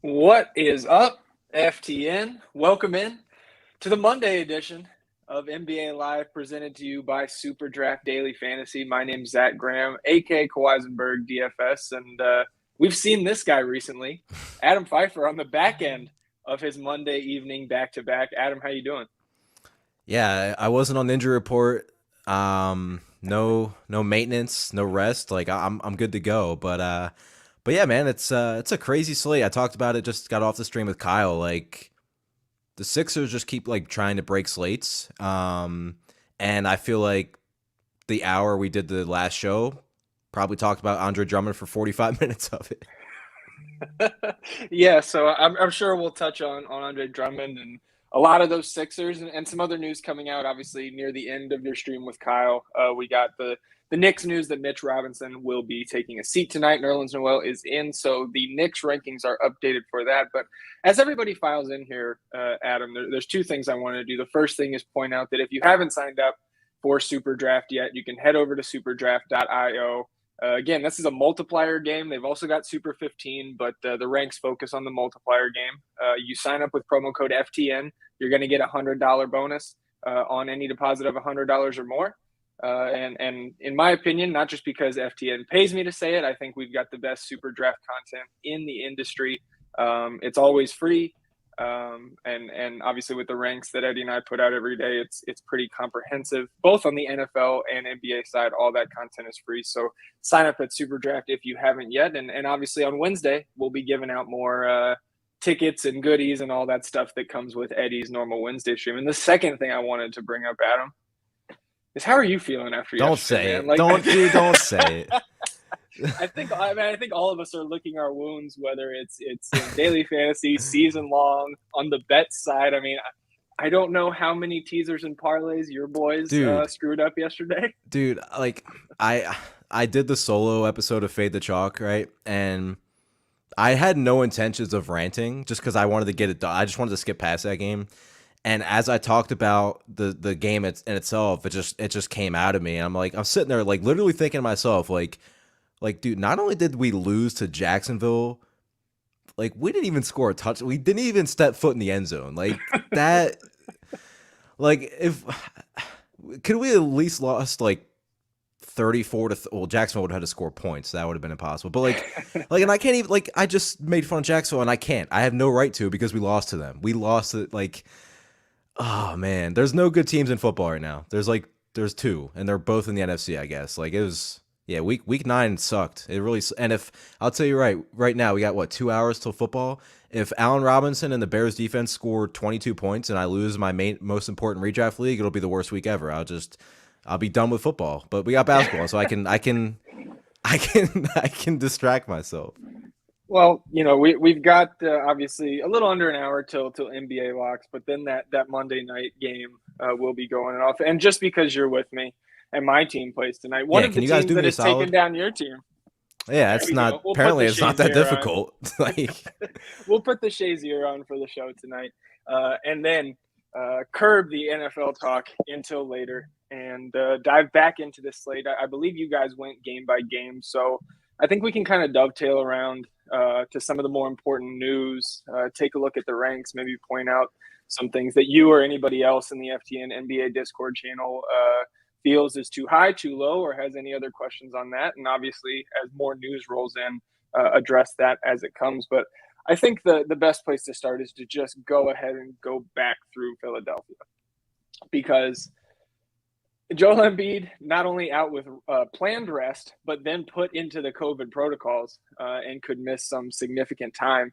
What is up, FTN? Welcome in to the Monday edition of NBA Live, presented to you by Super Draft Daily Fantasy. My name's Zach Graham, aka Kawaisenberg DFS, and we've seen this guy recently, Adam Pfeifer, on the back end of his Monday evening back-to-back. Adam, how you doing? Yeah, I wasn't on the injury report. No maintenance, no rest. Like I'm good to go. But yeah, man, it's a crazy slate. I talked about it. Just got off the stream with Kyle. Like the Sixers just keep like trying to break slates. And I feel like the hour we did the last show probably talked about Andre Drummond for 45 minutes of it. Yeah, so I'm sure we'll touch on Andre Drummond and a lot of those Sixers and some other news coming out. Obviously, near the end of your stream with Kyle, we got the Knicks news that Mitch Robinson will be taking a seat tonight. Nerlens Noel is in, so the Knicks rankings are updated for that. But as everybody files in here, Adam, there's two things I want to do. The first thing is point out that if you haven't signed up for Super Draft yet, you can head over to superdraft.io. Again, this is a multiplier game. They've also got Super 15, but the ranks focus on the multiplier game. You sign up with promo code FTN. You're going to get a $100 bonus on any deposit of $100 or more. And in my opinion, not just because FTN pays me to say it, I think we've got the best super draft content in the industry. It's always free. And obviously with the ranks that Eddie and I put out every day, it's pretty comprehensive, both on the NFL and NBA side. All that content is free. So sign up at Super Draft if you haven't yet. And obviously on Wednesday, we'll be giving out more tickets and goodies and all that stuff that comes with Eddie's normal Wednesday stream. And the second thing I wanted to bring up, Adam, is how are you feeling after Don't yesterday, say man? it. Don't say it. I think all of us are licking our wounds, whether it's in daily fantasy, season long, on the bet side. I mean, I don't know how many teasers and parlays your boys Dude, screwed up yesterday. like I did the solo episode of Fade the Chalk, right? And I had no intentions of ranting just because I wanted to get it done. I just wanted to skip past that game. And as I talked about the game in itself, it just came out of me. And I'm sitting there like literally thinking to myself, like, dude, not only did we lose to Jacksonville, like we didn't even score a touch. We didn't even step foot in the end zone. Like that, like if could we at least lost like 34 to well, Jacksonville would have had to score points. That would have been impossible. But and I can't even like I just made fun of Jacksonville and I can't. I have no right to because we lost to them. We lost it like oh man, there's no good teams in football right now. There's two, and they're both in the NFC, I guess. Like it was, yeah. Week 9 sucked. It really. And if I'll tell you right now we got what 2 hours till football. If Allen Robinson and the Bears defense score 22 points and I lose my most important redraft league, it'll be the worst week ever. I'll be done with football. But we got basketball, so I can distract myself. Well, we've got obviously a little under an hour till NBA locks, but then that Monday night game will be going off. And just because you're with me and my team plays tonight, one Yeah, of the can you guys teams do that me a has taken solid? down your team. Yeah, There it's we not. go. We'll put Apparently, the it's not that Shazier on. difficult. Like, We'll put the Shazier on for the show tonight, and then curb the NFL talk until later and dive back into this slate. I believe you guys went game by game, so I think we can kind of dovetail around to some of the more important news, take a look at the ranks, maybe point out some things that you or anybody else in the FTN NBA Discord channel feels is too high, too low, or has any other questions on that. And obviously, as more news rolls in, address that as it comes. But I think the best place to start is to just go ahead and go back through Philadelphia, because Joel Embiid not only out with planned rest, but then put into the COVID protocols and could miss some significant time.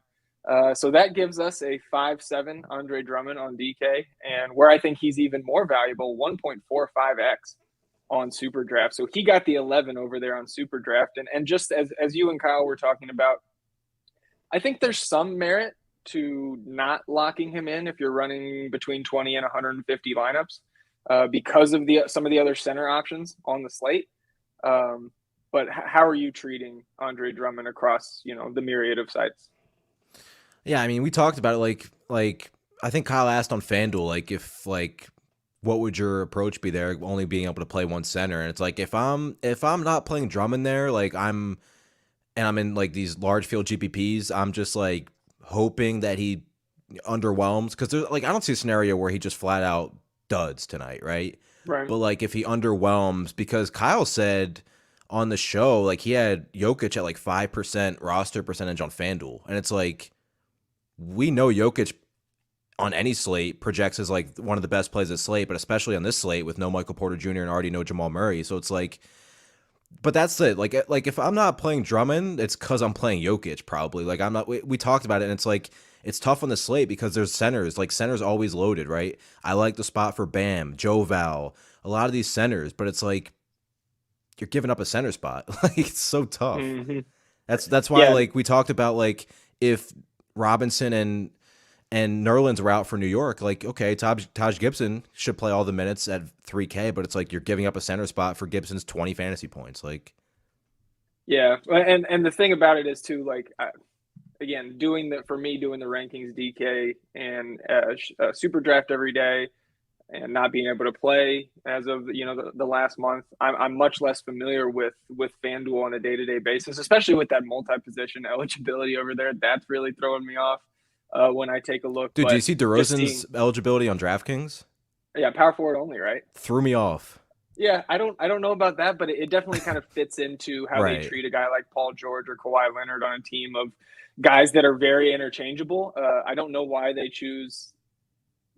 So that gives us a 5'7" Andre Drummond on DK, and where I think he's even more valuable, 1.45x on Super Draft. So he got the 11 over there on Super Draft. And just as you and Kyle were talking about, I think there's some merit to not locking him in if you're running between 20 and 150 lineups because of some of the other center options on the slate. But how are you treating Andre Drummond across, the myriad of sites? yeah, I mean, we talked about it. Like I think Kyle asked on FanDuel, like if like what would your approach be there, only being able to play one center, and it's like if I'm not playing Drummond there, like I'm in like these large field GPPs, I'm just like hoping that he underwhelms, because there's like I don't see a scenario where he just flat out duds tonight, right? Right. But like if he underwhelms, because Kyle said on the show like he had Jokic at like 5% roster percentage on FanDuel, and it's like we know Jokic on any slate projects as like one of the best plays at slate, but especially on this slate with no Michael Porter Jr. and already no Jamal Murray. So it's like, but that's it. Like if I'm not playing Drummond, it's because I'm playing Jokic probably. Like I'm not. We talked about it, and it's like it's tough on the slate because there's centers. Like centers always loaded, right? I like the spot for Bam, Joe Val, a lot of these centers, but it's like you're giving up a center spot. Like it's so tough. Mm-hmm. That's why Yeah. like we talked about like if Robinson and Nerlens were out for New York, like, okay, Taj Gibson should play all the minutes at 3K, but it's like you're giving up a center spot for Gibson's 20 fantasy points. Like, Yeah. And the thing about it is too, like, again, doing the rankings, DK, and super draft every day, and not being able to play as of the last month, I'm much less familiar with FanDuel on a day-to-day basis, especially with that multi-position eligibility over there. That's really throwing me off when I take a look. dude, do you But see just DeRozan's seeing, eligibility on DraftKings? yeah, power forward only, right? Threw me off. Yeah, I don't know about that, but it definitely kind of fits into how they Right. treat a guy like Paul George or Kawhi Leonard on a team of guys that are very interchangeable. I don't know why they choose,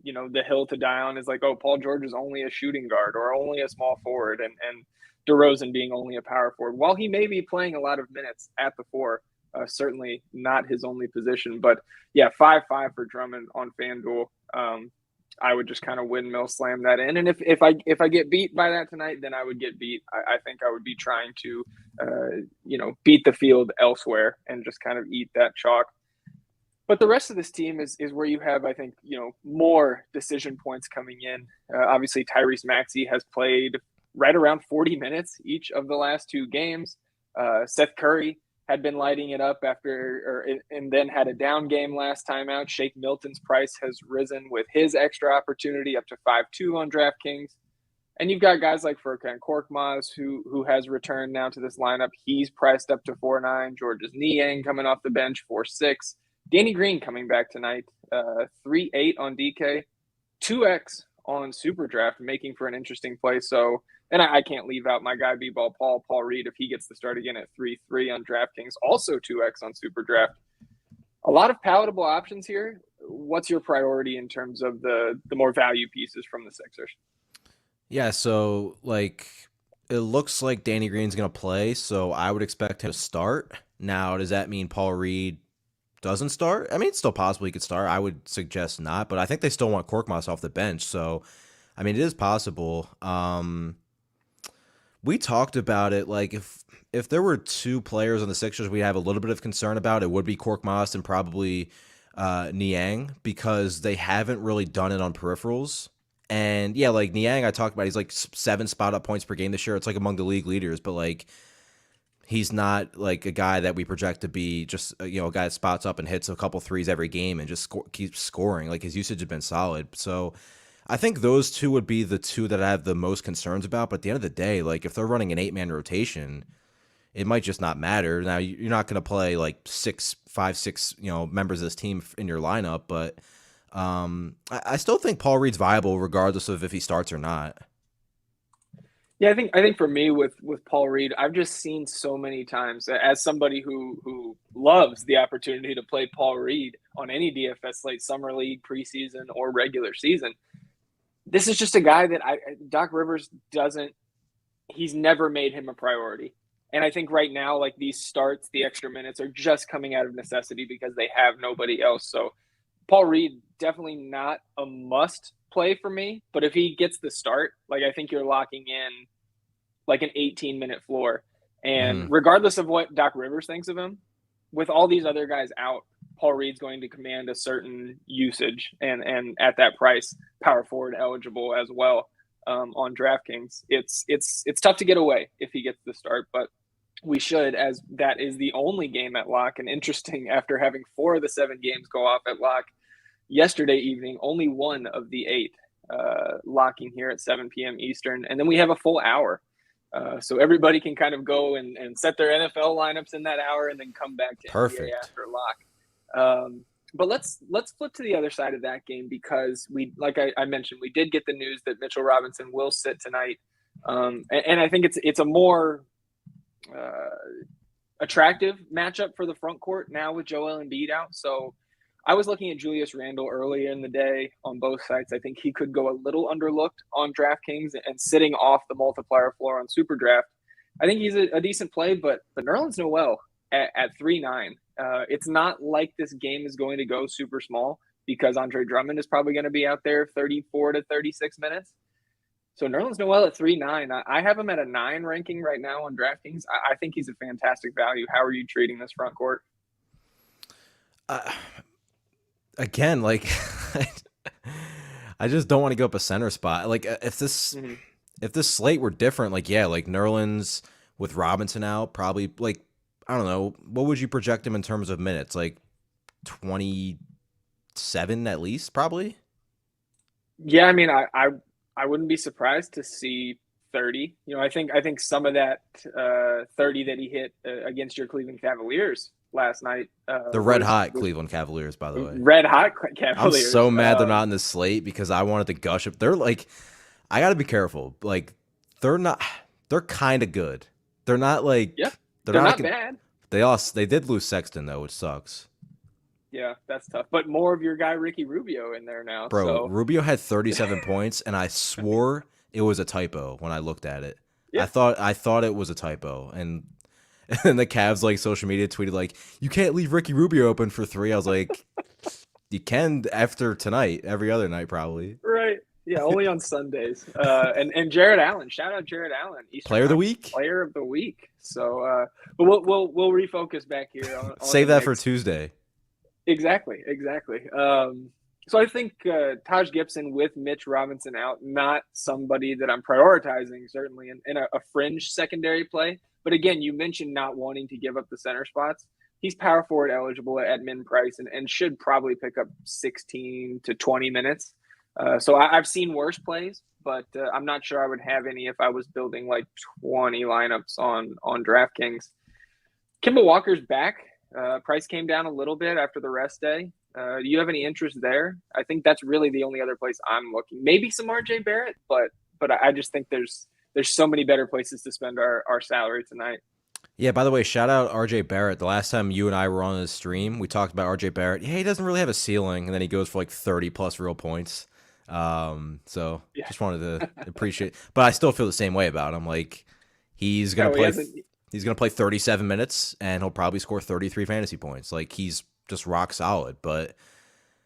the hill to die on is like, oh, Paul George is only a shooting guard or only a small forward, and DeRozan being only a power forward. While he may be playing a lot of minutes at the four, certainly not his only position. But yeah, 5-5 for Drummond on FanDuel. I would just kind of windmill slam that in, and if I get beat by that tonight, then I would get beat. I think I would be trying to, beat the field elsewhere and just kind of eat that chalk. But the rest of this team is where you have, I think, more decision points coming in. Obviously, Tyrese Maxey has played right around 40 minutes each of the last two games. Seth Curry had been lighting it up and then had a down game last time out. Shake Milton's price has risen with his extra opportunity up to 5-2 on DraftKings. And you've got guys like Furkan Korkmaz, who has returned now to this lineup. He's priced up to 4-9. George's Niang coming off the bench, 4-6. Danny Green coming back tonight, 3-8 on DK, 2x on Superdraft, making for an interesting play. So, and I can't leave out my guy B-ball Paul Reed if he gets the start again at 3-3 on DraftKings, also 2x on Superdraft. A lot of palatable options here. What's your priority in terms of the more value pieces from the Sixers? Yeah, so like it looks like Danny Green's gonna play, so I would expect him to start. Now, does that mean Paul Reed doesn't start? I mean, it's still possible he could start. I would suggest not, but I think they still want Korkmaz off the bench. So, I mean, it is possible. We talked about it. Like, if there were two players on the Sixers we have a little bit of concern about, it would be Korkmaz and probably Niang, because they haven't really done it on peripherals. And yeah, like Niang, I talked about, he's like 7 spot up points per game this year. It's like among the league leaders, but like he's not like a guy that we project to be just a guy that spots up and hits a couple threes every game and just keeps scoring. Like his usage has been solid. So I think those two would be the two that I have the most concerns about. But at the end of the day, like if they're running an 8-man rotation, it might just not matter. Now you're not going to play like 5, 6 members of this team in your lineup, but I still think Paul Reed's viable regardless of if he starts or not. Yeah, I think for me with Paul Reed, I've just seen so many times as somebody who loves the opportunity to play Paul Reed on any DFS slate, summer league, preseason, or regular season. This is just a guy that Doc Rivers he's never made him a priority. And I think right now, like these starts, the extra minutes are just coming out of necessity because they have nobody else. So Paul Reed, definitely not a must play for me, but if he gets the start, like I think you're locking in like an 18-minute floor. And regardless of what Doc Rivers thinks of him, with all these other guys out, Paul Reed's going to command a certain usage and at that price, power forward eligible as well on DraftKings. It's tough to get away if he gets the start, but we should, as that is the only game at lock. And interesting, after having 4 of the 7 games go off at lock yesterday evening, only 1 of the 8 locking here at 7 p.m. Eastern. And then we have a full hour. So everybody can kind of go and set their NFL lineups in that hour and then come back to NBA Perfect. after lock. But let's flip to the other side of that game, because like I mentioned, we did get the news that Mitchell Robinson will sit tonight, and I think it's a more attractive matchup for the front court now with Joel Embiid out. So I was looking at Julius Randle earlier in the day on both sites. I think he could go a little underlooked on DraftKings and sitting off the multiplier floor on SuperDraft. I think he's a decent play, but Nerlens Noel at 3-9. It's not like this game is going to go super small, because Andre Drummond is probably going to be out there 34 to 36 minutes. So Nerlens Noel at 3-9. I have him at a 9 ranking right now on DraftKings. I think he's a fantastic value. How are you treating this front court? Again, like I just don't want to go up a center spot. Like if this slate were different, like like Nerlens with Robinson out, probably like, I don't know, what would you project him in terms of minutes? Like 27 at least, probably. Yeah, I mean, I wouldn't be surprised to see 30. I think some of that 30 that he hit against your Cleveland Cavaliers last night. The red hot Cleveland Cavaliers, by the way. Red hot Cavaliers. I'm so mad they're not in this slate, because I wanted to gush up. They're like, I got to be careful. Like, they're kind of good. They're not like, they're not bad. They did lose Sexton though, which sucks. Yeah, that's tough. But more of your guy Ricky Rubio in there now. Bro, so. Rubio had 37 points, and I swore it was a typo when I looked at it. Yeah. I thought it was a typo, and then the Cavs like social media tweeted like, "You can't leave Ricky Rubio open for 3." I was like, "You can after tonight, every other night probably." Right. Yeah, only on Sundays. And Jared Allen, shout out Jared Allen, Eastern Player of the week. Player of the week. So, but we'll refocus back here. On Save that for Tuesday. Exactly. So I think Taj Gibson with Mitch Robinson out, not somebody that I'm prioritizing, certainly in a fringe secondary play. But again, you mentioned not wanting to give up the center spots. He's power forward eligible at min price and should probably pick up 16 to 20 minutes. So I've seen worse plays, but I'm not sure I would have any if I was building like 20 lineups on DraftKings. Kemba Walker's back. Price came down a little bit after the rest day. Do you have any interest there? I think that's really the only other place I'm looking. Maybe some RJ Barrett, but I just think there's so many better places to spend our salary tonight. Yeah, by the way, shout out RJ Barrett. The last time you and I were on the stream, we talked about RJ Barrett. Yeah, he doesn't really have a ceiling, and then he goes for like 30 plus real points. Just wanted to appreciate, but I still feel the same way about him. Like he's gonna play 37 minutes, and he'll probably score 33 fantasy points. Like he's just rock solid, but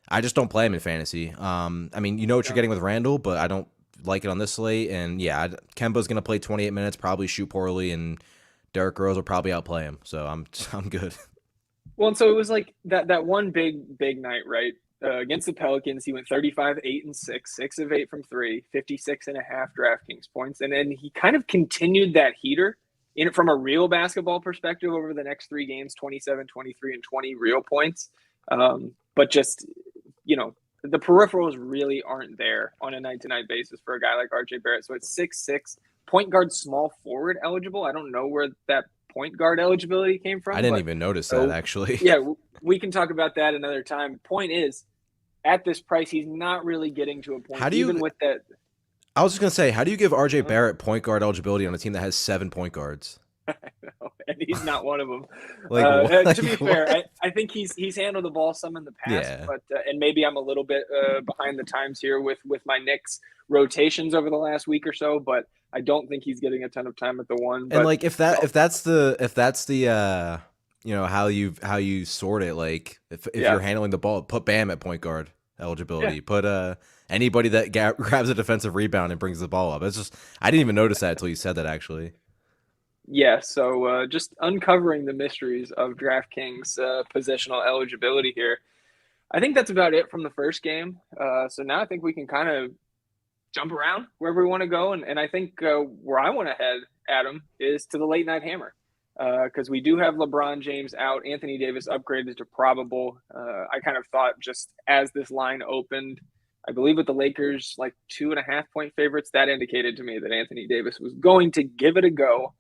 I just don't play him in fantasy. I mean, you know what you're getting with Randall, but I don't like it on this slate. And yeah, Kemba's gonna play 28 minutes, probably shoot poorly, and Derrick Rose will probably outplay him. So I'm good. Well, and so it was like that one big night, right? Against the Pelicans, he went 35, 8 and 6, 6 of 8 from 3, 56.5 DraftKings points. And then he kind of continued that heater from a real basketball perspective over the next 3 games, 27, 23, and 20 real points. But just, the peripherals really aren't there on a night-to-night basis for a guy like RJ Barrett. So it's 6'6", point guard, small forward eligible. I don't know where that point guard eligibility came from. I didn't even notice that, actually. Yeah, we can talk about that another time. Point is, at this price, he's not really getting to a point. With that. I was just going to say, how do you give RJ Barrett point guard eligibility on a team that has 7 point guards? I know, and he's not one of them. To be fair, I think he's handled the ball some in the past, but and maybe I'm a little bit behind the times here with my Knicks rotations over the last week or so, but I don't think he's getting a ton of time at the one. But, and like if that's the how you sort it, like if you're handling the ball, put Bam at point guard eligibility, put anybody that grabs a defensive rebound and brings the ball up. It's just I didn't even notice that until you said that, actually. Yeah, so just uncovering the mysteries of DraftKings positional eligibility here. I think that's about it from the first game. So now I think we can kind of jump around wherever we want to go. And I think where I want to head, Adam, is to the late night hammer. Because we do have LeBron James out. Anthony Davis upgraded to probable. I kind of thought just as this line opened, I believe with the Lakers like 2.5 point favorites, that indicated to me that Anthony Davis was going to give it a go.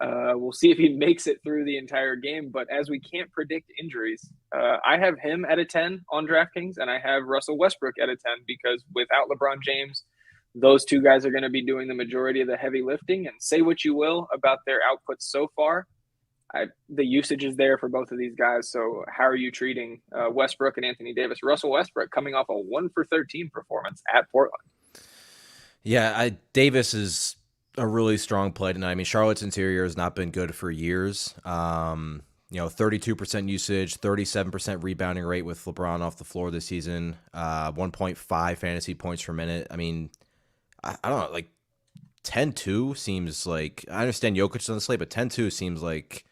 We'll see if he makes it through the entire game. But as we can't predict injuries, I have him at a 10 on DraftKings, and I have Russell Westbrook at a 10 because without LeBron James, those two guys are going to be doing the majority of the heavy lifting. And say what you will about their outputs so far, the usage is there for both of these guys. So how are you treating Westbrook and Anthony Davis? Russell Westbrook coming off a 1 for 13 performance at Portland. Yeah, Davis is a really strong play tonight. I mean, Charlotte's interior has not been good for years. 32% usage, 37% rebounding rate with LeBron off the floor this season, 1.5 fantasy points per minute. I mean, I don't know, like 10-2 seems like, I understand Jokic's on the slate, but 10-2 seems like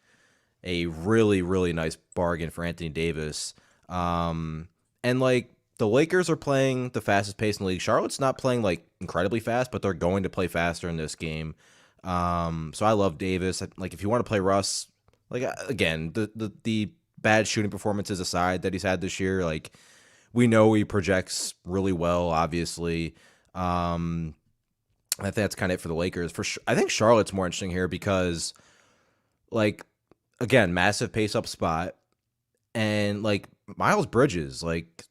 a really, really nice bargain for Anthony Davis. And like the Lakers are playing the fastest pace in the league. Charlotte's not playing like incredibly fast, but they're going to play faster in this game. So I love Davis. Like if you want to play Russ, like again, the bad shooting performances aside that he's had this year, like we know he projects really well, obviously. I think that's kind of it for the Lakers. I think Charlotte's more interesting here because, like, again, massive pace up spot, and like Miles Bridges, like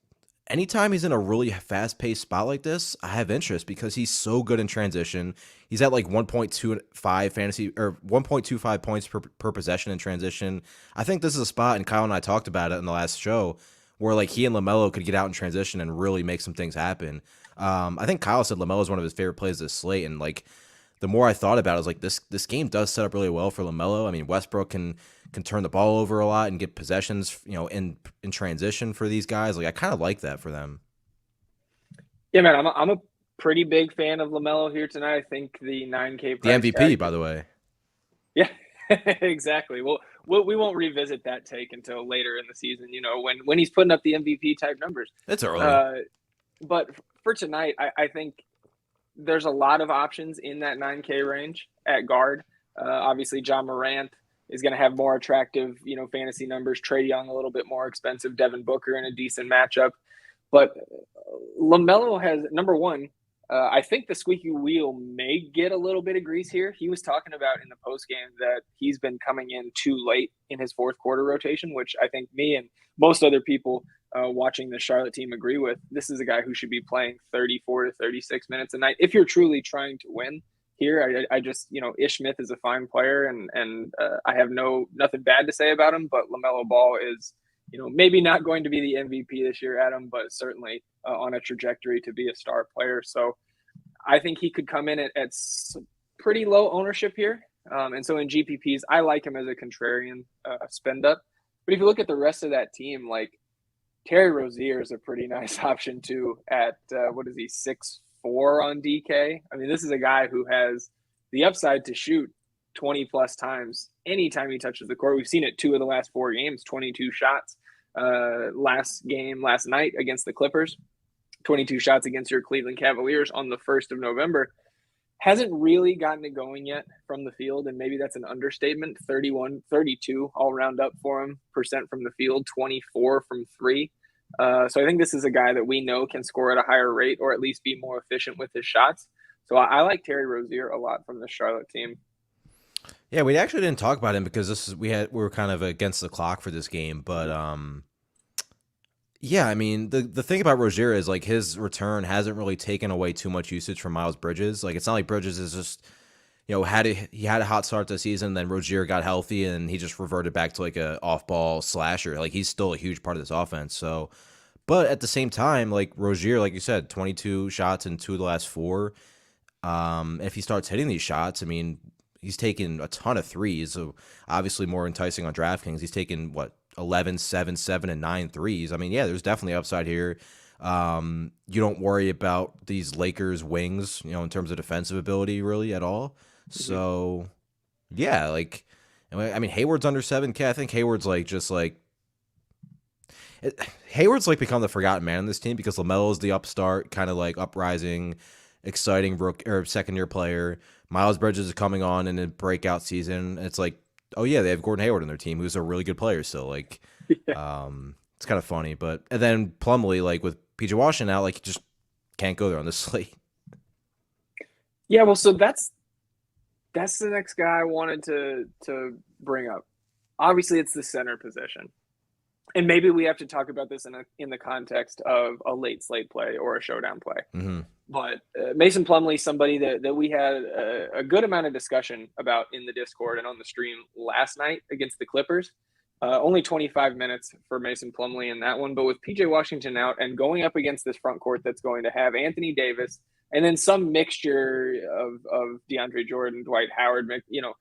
anytime he's in a really fast paced spot like this, I have interest because he's so good in transition. He's at like 1.25 fantasy or 1.25 points per possession in transition. I think this is a spot, and Kyle and I talked about it in the last show, where like he and LaMelo could get out in transition and really make some things happen. I think Kyle said LaMelo is one of his favorite plays this slate, and like the more I thought about it, I was like, this game does set up really well for LaMelo. I mean, Westbrook can turn the ball over a lot and get possessions, in transition for these guys. Like I kind of like that for them. Yeah, man, I'm a pretty big fan of LaMelo here tonight. I think the 9K price the MVP, by the way. Yeah, exactly. Well, we won't revisit that take until later in the season. When he's putting up the MVP type numbers. It's early. But for tonight, I think there's a lot of options in that 9K range at guard. Obviously, John Morant is going to have more attractive, fantasy numbers. Trae Young a little bit more expensive. Devin Booker in a decent matchup. But LaMelo has, number one, I think the squeaky wheel may get a little bit of grease here. He was talking about in the postgame that he's been coming in too late in his fourth quarter rotation, which I think me and most other people watching the Charlotte team agree with. This is a guy who should be playing 34 to 36 minutes a night if you're truly trying to win here. I just, Ish Smith is a fine player, and I have nothing bad to say about him, but LaMelo Ball is, maybe not going to be the MVP this year, Adam, but certainly on a trajectory to be a star player. So I think he could come in at pretty low ownership here. And so in GPPs, I like him as a contrarian spend up. But if you look at the rest of that team, like Terry Rozier is a pretty nice option too at, 6'4" on DK. I mean, this is a guy who has the upside to shoot 20 plus times anytime he touches the court. We've seen it 2 of the last 4 games, 22 shots. Last night against the Clippers, 22 shots against your Cleveland Cavaliers on the 1st of November. Hasn't really gotten it going yet from the field, and maybe that's an understatement. 32 all round up for him, percent from the field, 24 from 3. So I think this is a guy that we know can score at a higher rate or at least be more efficient with his shots. So I like Terry Rozier a lot from the Charlotte team. Yeah, we actually didn't talk about him because we were kind of against the clock for this game, but yeah, I mean the thing about Rozier is like his return hasn't really taken away too much usage from Miles Bridges. Like it's not like Bridges is just he had a hot start to the season, then Rozier got healthy and he just reverted back to like a off ball slasher. Like he's still a huge part of this offense. So, but at the same time, like Rozier, like you said, 22 shots in 2 of the last 4. If he starts hitting these shots, I mean, he's taken a ton of threes, so obviously more enticing on DraftKings. He's taken, 11, 7, 7, and 9 threes. I mean, yeah, there's definitely upside here. You don't worry about these Lakers wings, in terms of defensive ability really at all. So, yeah, like, I mean, Hayward's under 7K. I think Hayward's Hayward's become the forgotten man in this team because LaMelo's the upstart, kind of like uprising, exciting second-year player. Miles Bridges is coming on in a breakout season. It's like, oh yeah, they have Gordon Hayward on their team, who's a really good player still. Like, yeah. It's kind of funny, but and then Plumlee, like with PJ Washington out, like just can't go there on this slate. Yeah, well, so that's That's the next guy I wanted to bring up. Obviously, it's the center position. And maybe we have to talk about this in the context of a late slate play or a showdown play. Mm-hmm. But Mason Plumlee, somebody that we had a good amount of discussion about in the Discord and on the stream last night against the Clippers. Only 25 minutes for Mason Plumlee in that one. But with PJ Washington out and going up against this front court that's going to have Anthony Davis and then some mixture of DeAndre Jordan, Dwight Howard,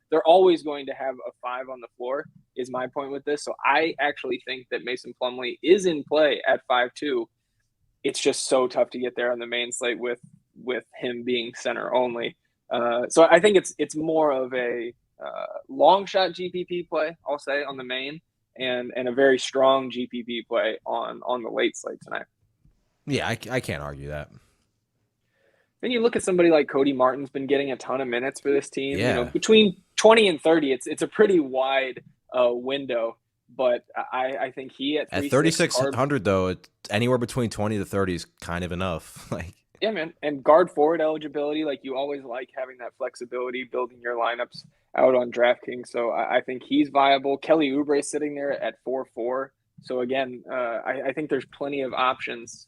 they're always going to have a five on the floor is my point with this. So I actually think that Mason Plumlee is in play at 5'2". It's just so tough to get there on the main slate with him being center only. So I think it's more of a long shot GPP play, I'll say, on the main, and a very strong GPP play on the late slate tonight. Yeah, I can't argue that. Then you look at somebody like Cody Martin's been getting a ton of minutes for this team. Yeah. Between 20 and 30, it's a pretty wide window. But I think he at 3,600 though, it's anywhere between 20 to 30 is kind of enough. Yeah, man. And guard forward eligibility, you always like having that flexibility, building your lineups out on DraftKings. So I think he's viable. Kelly Oubre sitting there at 4-4. So again, I think there's plenty of options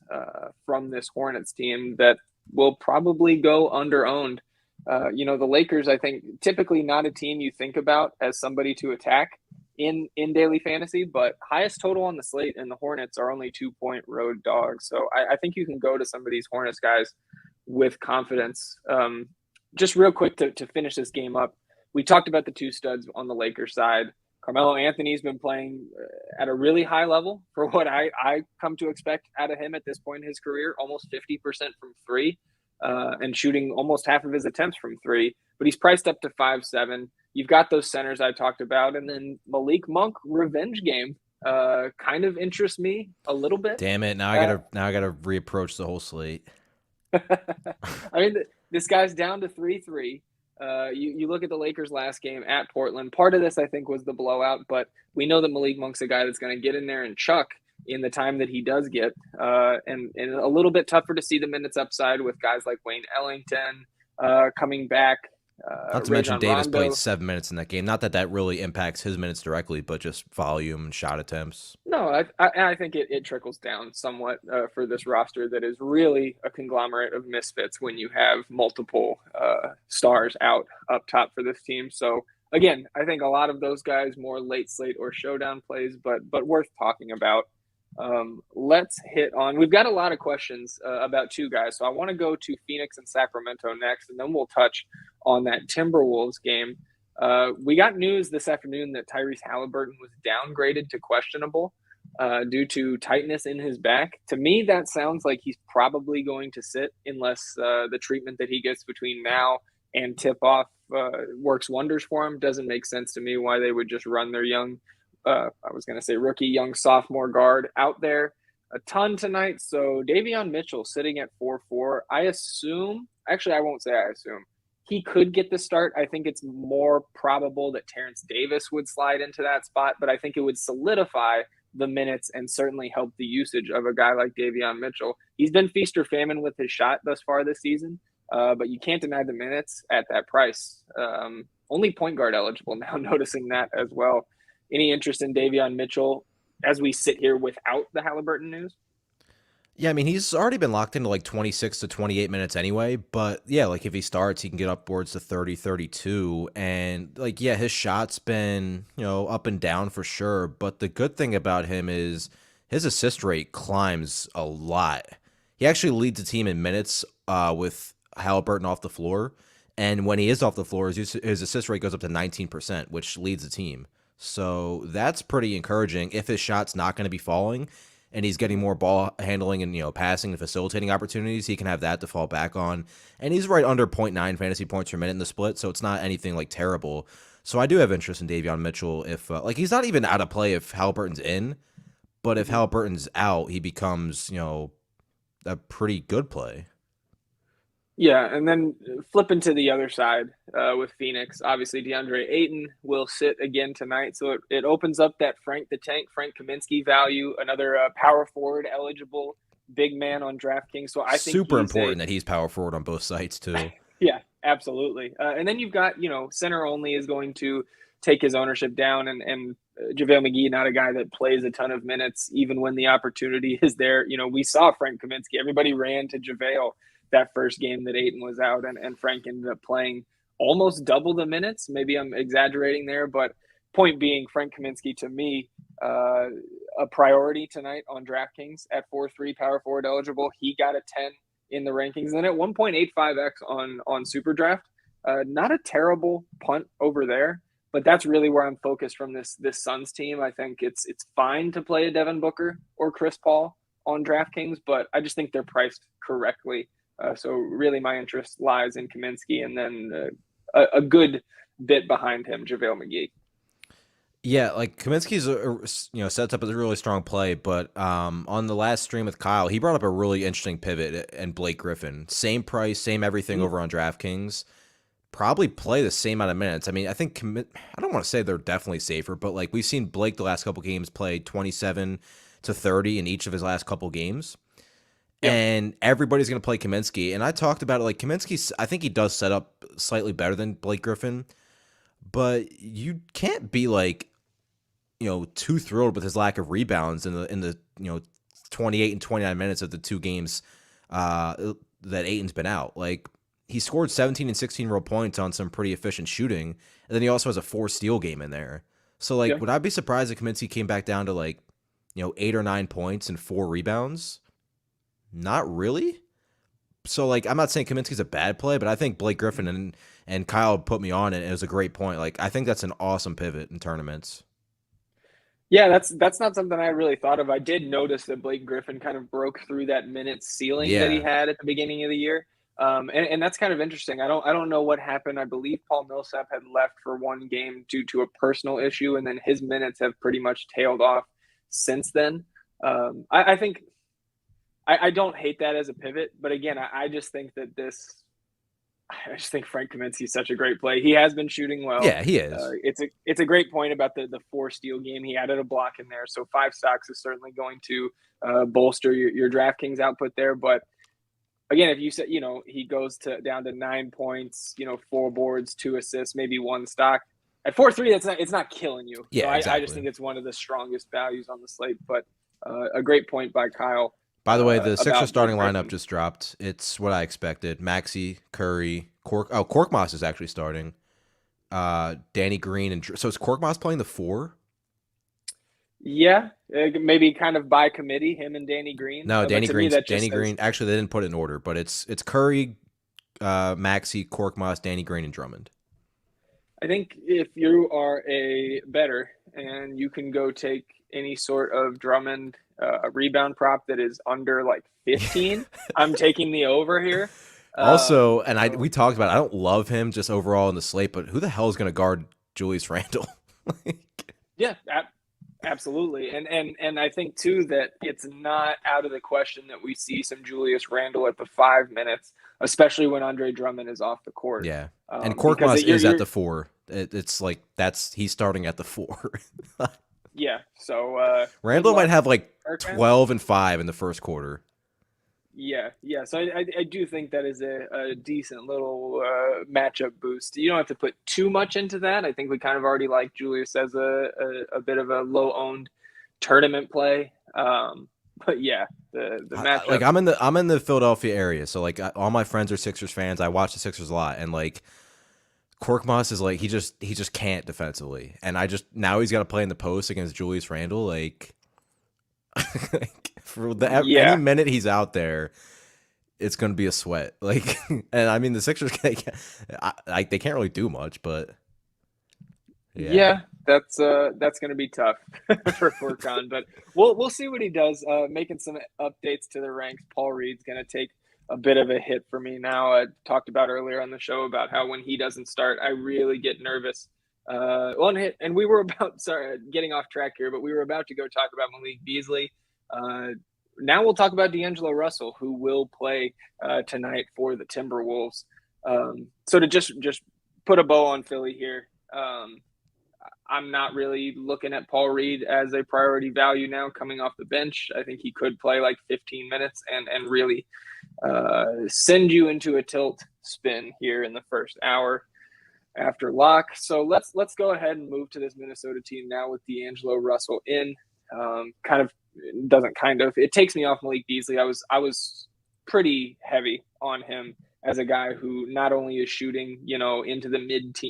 from this Hornets team that will probably go under-owned. The Lakers, I think, typically not a team you think about as somebody to attack in daily fantasy, but highest total on the slate, and the Hornets are only 2-point road dogs. So I think you can go to some of these Hornets guys with confidence. Just real quick to finish this game up, we talked about the two studs on the Lakers side. Carmelo Anthony's been playing at a really high level for what I come to expect out of him at this point in his career, almost 50% from three, and shooting almost half of his attempts from three. But he's priced up to 5'7". You've got those centers I talked about, and then Malik Monk revenge game kind of interests me a little bit. Damn it! Now I gotta reapproach the whole slate. I mean, this guy's down to 3-3. You look at the Lakers last game at Portland. Part of this, I think, was the blowout, but we know that Malik Monk's a guy that's going to get in there and chuck in the time that he does get, and a little bit tougher to see the minutes upside with guys like Wayne Ellington coming back. Not to mention Davis played 7 minutes in that game. Not that really impacts his minutes directly, but just volume and shot attempts. No, I think it trickles down somewhat for this roster that is really a conglomerate of misfits when you have multiple stars out up top for this team. So again, I think a lot of those guys more late slate or showdown plays, but worth talking about. Let's hit on. We've got a lot of questions about two guys, so I want to go to Phoenix and Sacramento next, and then we'll touch on that Timberwolves game. We got news this afternoon that Tyrese Halliburton was downgraded to questionable due to tightness in his back. To me, that sounds like he's probably going to sit unless the treatment that he gets between now and tip-off works wonders for him. Doesn't make sense to me why they would just run their young rookie, young sophomore guard out there a ton tonight. So Davion Mitchell sitting at 4-4. I won't say I assume. He could get the start. I think it's more probable that Terrence Davis would slide into that spot, but I think it would solidify the minutes and certainly help the usage of a guy like Davion Mitchell. He's been feast or famine with his shot thus far this season, but you can't deny the minutes at that price. Only point guard eligible now, noticing that as well. Any interest in Davion Mitchell as we sit here without the Halliburton news? Yeah, I mean, he's already been locked into 26 to 28 minutes anyway. But yeah, if he starts, he can get upwards to 30, 32. And his shot's been, up and down for sure. But the good thing about him is his assist rate climbs a lot. He actually leads the team in minutes with Halliburton off the floor. And when he is off the floor, his assist rate goes up to 19%, which leads the team. So that's pretty encouraging. If his shot's not going to be falling and he's getting more ball handling and passing and facilitating opportunities, he can have that to fall back on. And he's right under 0.9 fantasy points per minute in the split, so it's not anything terrible. So I do have interest in Davion Mitchell. If he's not even out of play if Halliburton's in, but if Halliburton's out, he becomes a pretty good play. Yeah, and then flipping to the other side with Phoenix, obviously DeAndre Ayton will sit again tonight, so it opens up that Frank Kaminsky value, another power forward eligible big man on DraftKings. So I think super important that he's power forward on both sites too. Yeah, Absolutely. And then you've got, center only is going to take his ownership down, and JaVale McGee, not a guy that plays a ton of minutes, even when the opportunity is there. We saw Frank Kaminsky. Everybody ran to JaVale that first game that Ayton was out, and Frank ended up playing almost double the minutes. Maybe I'm exaggerating there, but point being, Frank Kaminsky, to me, a priority tonight on DraftKings at 4-3 power forward eligible. He got a 10 in the rankings, and then at 1.85x on SuperDraft. Not a terrible punt over there, but that's really where I'm focused from this Suns team. I think it's fine to play a Devin Booker or Chris Paul on DraftKings, but I just think they're priced correctly. So really my interest lies in Kaminsky, and then a good bit behind him, JaVale McGee. Yeah, like Kaminsky's sets up a really strong play, but on the last stream with Kyle, he brought up a really interesting pivot and Blake Griffin. Same price, same everything over on DraftKings. Probably play the same amount of minutes. I mean, I think I don't want to say they're definitely safer, but like we've seen Blake the last couple games play 27 to 30 in each of his last couple games. Yep. And everybody's going to play Kaminsky. And I talked about it, like Kaminsky, I think he does set up slightly better than Blake Griffin, but you can't be like, too thrilled with his lack of rebounds in the 28 and 29 minutes of the two games that Ayton's been out. Like, he scored 17 and 16 real points on some pretty efficient shooting, and then he also has a 4-steal game in there. So, like, would I be surprised if Kaminsky came back down to, like, 8 or 9 points and 4 rebounds? Not really. So, like, I'm not saying Kaminsky's a bad play, but I think Blake Griffin and Kyle put me on it. It was a great point. Like, I think that's an awesome pivot in tournaments. Yeah, that's not something I really thought of. I did notice that Blake Griffin kind of broke through that minute ceiling that he had at the beginning of the year. And that's kind of interesting. I don't know what happened. I believe Paul Millsap had left for one game due to a personal issue, and then his minutes have pretty much tailed off since then. I think I don't hate that as a pivot, but again, I just think Frank Kaminsky is such a great play. He has been shooting well. Yeah, he is. It's a great point about the 4-steal game. He added a block in there, so 5 stocks is certainly going to bolster your DraftKings output there. But again, if you said he goes down to 9 points, 4 boards, 2 assists, maybe 1 stock at 4-3, it's not killing you. Yeah, so exactly. I just think it's one of the strongest values on the slate. But a great point by Kyle. By the way, the Sixers starting lineup just dropped. It's what I expected. Maxey, Curry, Korkmaz is actually starting. Danny Green, and so is Korkmaz playing the 4? Yeah, maybe kind of by committee, him and Danny Green. No, Danny Green. Actually, they didn't put it in order, but it's Curry, Maxey, Korkmaz, Danny Green, and Drummond. I think if you are a bettor and you can go take any sort of Drummond a rebound prop that is under like 15, I'm taking the over here. Also, and we talked about it, I don't love him just overall in the slate, but who the hell is going to guard Julius Randle? Yeah, absolutely. And I think too that it's not out of the question that we see some Julius Randle at the 5 minutes, especially when Andre Drummond is off the court. Yeah, and Korkmaz is at the 4. It's like he's starting at the 4. Yeah, so Randle might have like 12 and 5 in the first quarter. Yeah. So I do think that is a decent little matchup boost. You don't have to put too much into that. I think we kind of already like Julius as a bit of a low-owned tournament play. But yeah, the matchup. Like I'm in the Philadelphia area, so like all my friends are Sixers fans. I watch the Sixers a lot, and like Korkmaz is like he just can't defensively, and now he's got to play in the post against Julius Randle. Like, any minute he's out there, it's going to be a sweat. Like, and I mean the Sixers they can't really do much, but yeah that's going to be tough for Furkan. But we'll see what he does. Making some updates to the ranks. Paul Reed's going to take a bit of a hit for me now. I talked about earlier on the show about how when he doesn't start, I really get nervous. And we were getting off track here, but we were about to go talk about Malik Beasley. Now we'll talk about D'Angelo Russell, who will play tonight for the Timberwolves. So to just put a bow on Philly here, I'm not really looking at Paul Reed as a priority value now coming off the bench. I think he could play like 15 minutes and really send you into a tilt spin here in the first hour after lock. So let's go ahead and move to this Minnesota team now with D'Angelo Russell in. It takes me off Malik Beasley. I was pretty heavy on him as a guy who not only is shooting, into the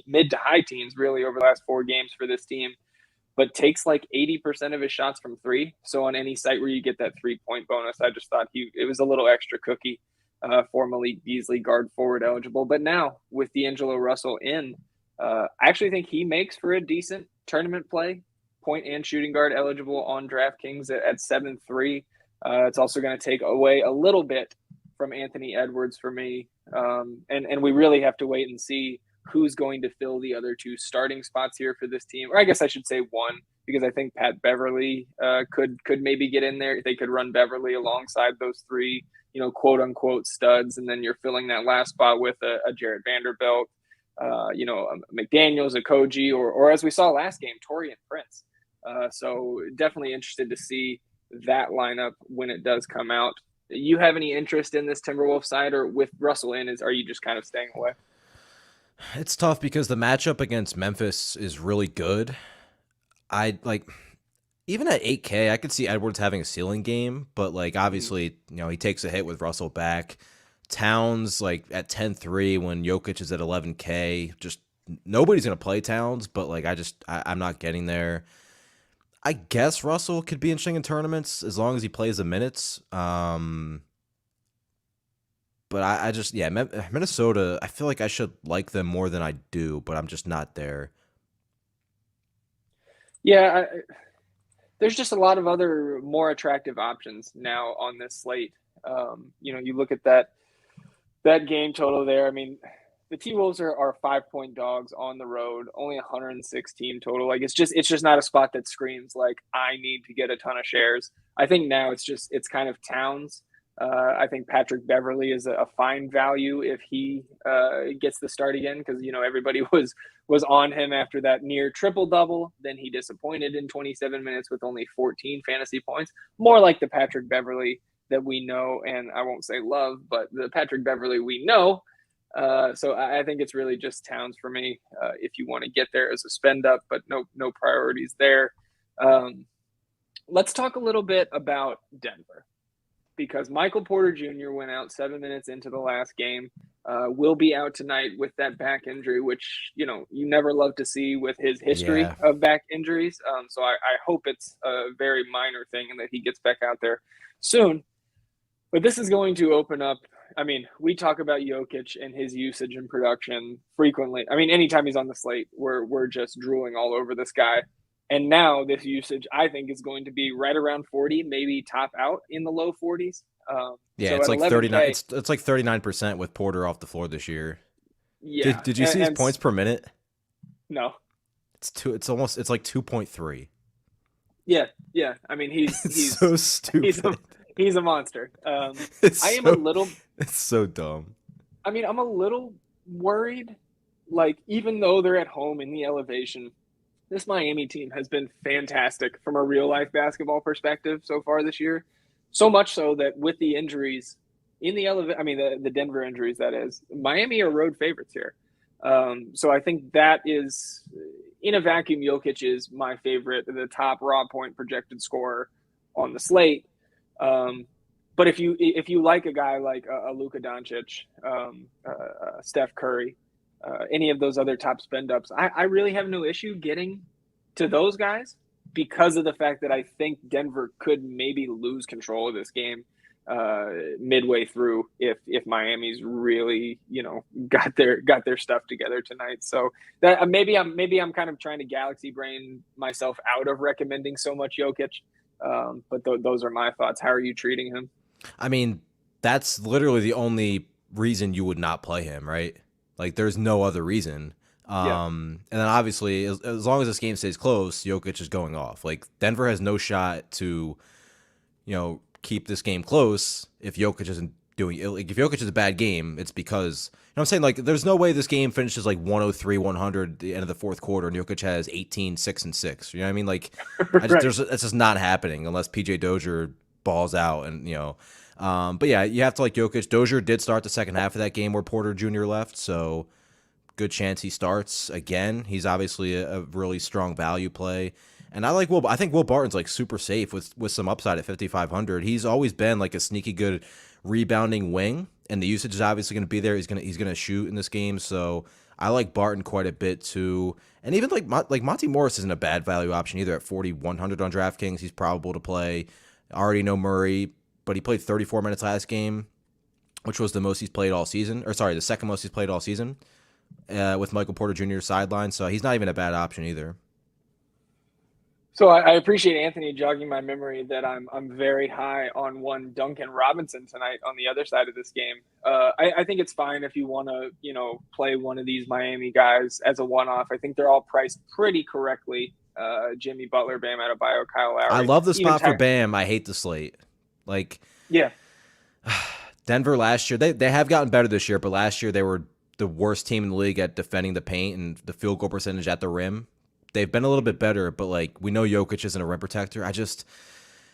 mid to high teens really over the last 4 games for this team, but takes like 80% of his shots from 3. So on any site where you get that 3-point bonus, I just thought it was a little extra cookie for Malik Beasley, guard forward eligible. But now with D'Angelo Russell in, I actually think he makes for a decent tournament play, point and shooting guard eligible on DraftKings at 7-3. It's also going to take away a little bit from Anthony Edwards for me. And we really have to wait and see who's going to fill the other 2 starting spots here for this team. Or I guess I should say 1, because I think Pat Beverly could maybe get in there. They could run Beverly alongside those 3, quote unquote studs. And then you're filling that last spot with a Jared Vanderbilt, McDaniels, a Koji, or as we saw last game, Taurean Prince. So definitely interested to see that lineup when it does come out. You have any interest in this Timberwolves side, or with Russell in, are you just kind of staying away? It's tough because the matchup against Memphis is really good. Even at 8K, I could see Edwards having a ceiling game, but obviously, he takes a hit with Russell back. Towns at 10-3 when Jokic is at 11K, just nobody's going to play Towns, but I'm not getting there. I guess Russell could be interesting in tournaments as long as he plays the minutes. But Minnesota, I feel like I should like them more than I do, but I'm just not there. Yeah, there's just a lot of other more attractive options now on this slate. You look at that game total there. I mean, the T-Wolves are 5-point dogs on the road, only 116 total. It's just not a spot that screams I need to get a ton of shares. I think now it's kind of Towns. I think Patrick Beverly is a fine value if he gets the start again, because everybody was on him after that near triple double. Then he disappointed in 27 minutes with only 14 fantasy points. More like the Patrick Beverly that we know, and I won't say love, but the Patrick Beverly we know. So I think it's really just Towns for me if you want to get there as a spend up, but no priorities there. Let's talk a little bit about Denver, because Michael Porter Jr. went out 7 minutes into the last game, will be out tonight with that back injury, which, you never love to see with his history of back injuries. So I hope it's a very minor thing and that he gets back out there soon. But this is going to open up. I mean, we talk about Jokic and his usage and production frequently. I mean, anytime he's on the slate, we're just drooling all over this guy. And now this usage, I think, is going to be right around 40, maybe top out in the low 40s. It's like 39. It's like 39% with Porter off the floor this year. Yeah. Did you see his points per minute? No. It's like 2.3. Yeah. I mean, he's so stupid. He's a monster. It's so dumb. I mean, I'm a little worried. Even though they're at home in the elevation, this Miami team has been fantastic from a real life basketball perspective so far this year. So much so that with the injuries in the the Denver injuries, that is, Miami are road favorites here. So I think that is, in a vacuum, Jokic is my favorite, the top raw point projected scorer on the slate. But if you like a guy like a Luka Doncic, Steph Curry, any of those other top spend ups, I really have no issue getting to those guys, because of the fact that I think Denver could maybe lose control of this game midway through if Miami's really got their stuff together tonight. So that maybe I'm kind of trying to galaxy brain myself out of recommending so much Jokic. But those are my thoughts. How are you treating him? I mean, that's literally the only reason you would not play him, right? There's no other reason. And then obviously, as long as this game stays close, Jokic is going off. Denver has no shot to, keep this game close if Jokic isn't doing it. If Jokic is a bad game, it's because, I'm saying, there's no way this game finishes 103-100 at the end of the fourth quarter and Jokic has 18, 6, and 6. You know what I mean? Right. It's just not happening unless PJ Dozier balls out. And, But yeah, you have to like Jokic. Dozier did start the second half of that game where Porter Jr. left, so good chance he starts again. He's obviously a really strong value play. And I like Will. I think Will Barton's like super safe with some upside at 5,500. He's always been like a sneaky good rebounding wing, and the usage is obviously going to be there. He's gonna shoot in this game, so I like Barton quite a bit too. And even like Monty Morris isn't a bad value option either at 4,100 on DraftKings. He's probable to play. I already know Murray, but he played 34 minutes last game, which was the most he's played all season. Or sorry, the second most he's played all season with Michael Porter Jr. sideline. So he's not even a bad option either. So I appreciate Anthony jogging my memory that I'm very high on one Duncan Robinson tonight on the other side of this game. I think it's fine if you want to, play one of these Miami guys as a one-off. I think they're all priced pretty correctly. Jimmy Butler, Bam Adebayo, Kyle Lowry. I love the spot for Bam. I hate the slate. Yeah. Denver last year, they have gotten better this year, but last year they were the worst team in the league at defending the paint and the field goal percentage at the rim. They've been a little bit better, but we know Jokic isn't a rim protector.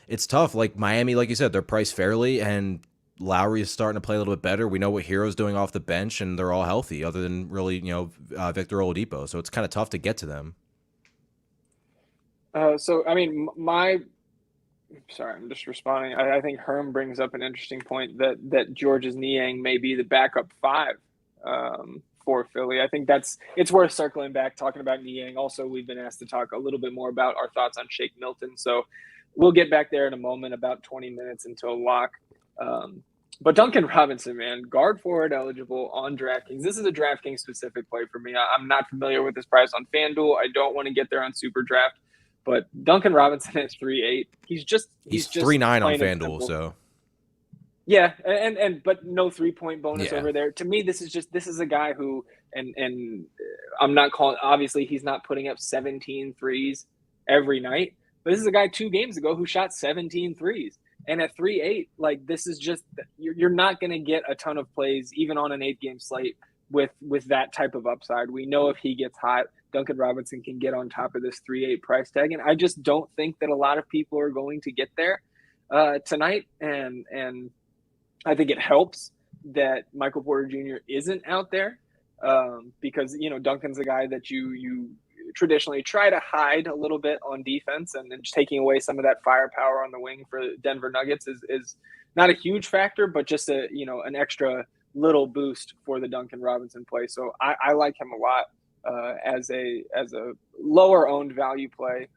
It's tough. Miami, like you said, they're priced fairly, and Lowry is starting to play a little bit better. We know what Hero's doing off the bench, and they're all healthy, other than really, Victor Oladipo. So it's kind of tough to get to them. Sorry, I'm just responding. I think Herm brings up an interesting point that George's Niang may be the backup 5 for Philly. I think it's worth circling back, talking about Niang. Also, we've been asked to talk a little bit more about our thoughts on Shake Milton. So we'll get back there in a moment, about 20 minutes until lock. But Duncan Robinson, man, guard forward eligible on DraftKings. This is a DraftKings specific play for me. I'm not familiar with this price on FanDuel. I don't want to get there on Super Draft. But Duncan Robinson is 3.8. He's just 3.9 on FanDuel. So yeah, but no 3-point bonus over there. To me, this is a guy who, and I'm not calling. Obviously, he's not putting up 17 threes every night. But this is a guy 2 games ago who shot 17 threes. And at 3.8, this is just you're not going to get a ton of plays even on an 8-game slate with that type of upside. We know if he gets hot, Duncan Robinson can get on top of this 3.8 price tag. And I just don't think that a lot of people are going to get there tonight. And I think it helps that Michael Porter Jr. isn't out there because, Duncan's a guy that you traditionally try to hide a little bit on defense, and then just taking away some of that firepower on the wing for Denver Nuggets is not a huge factor, but just an extra little boost for the Duncan Robinson play. So I like him a lot. As a lower owned value play.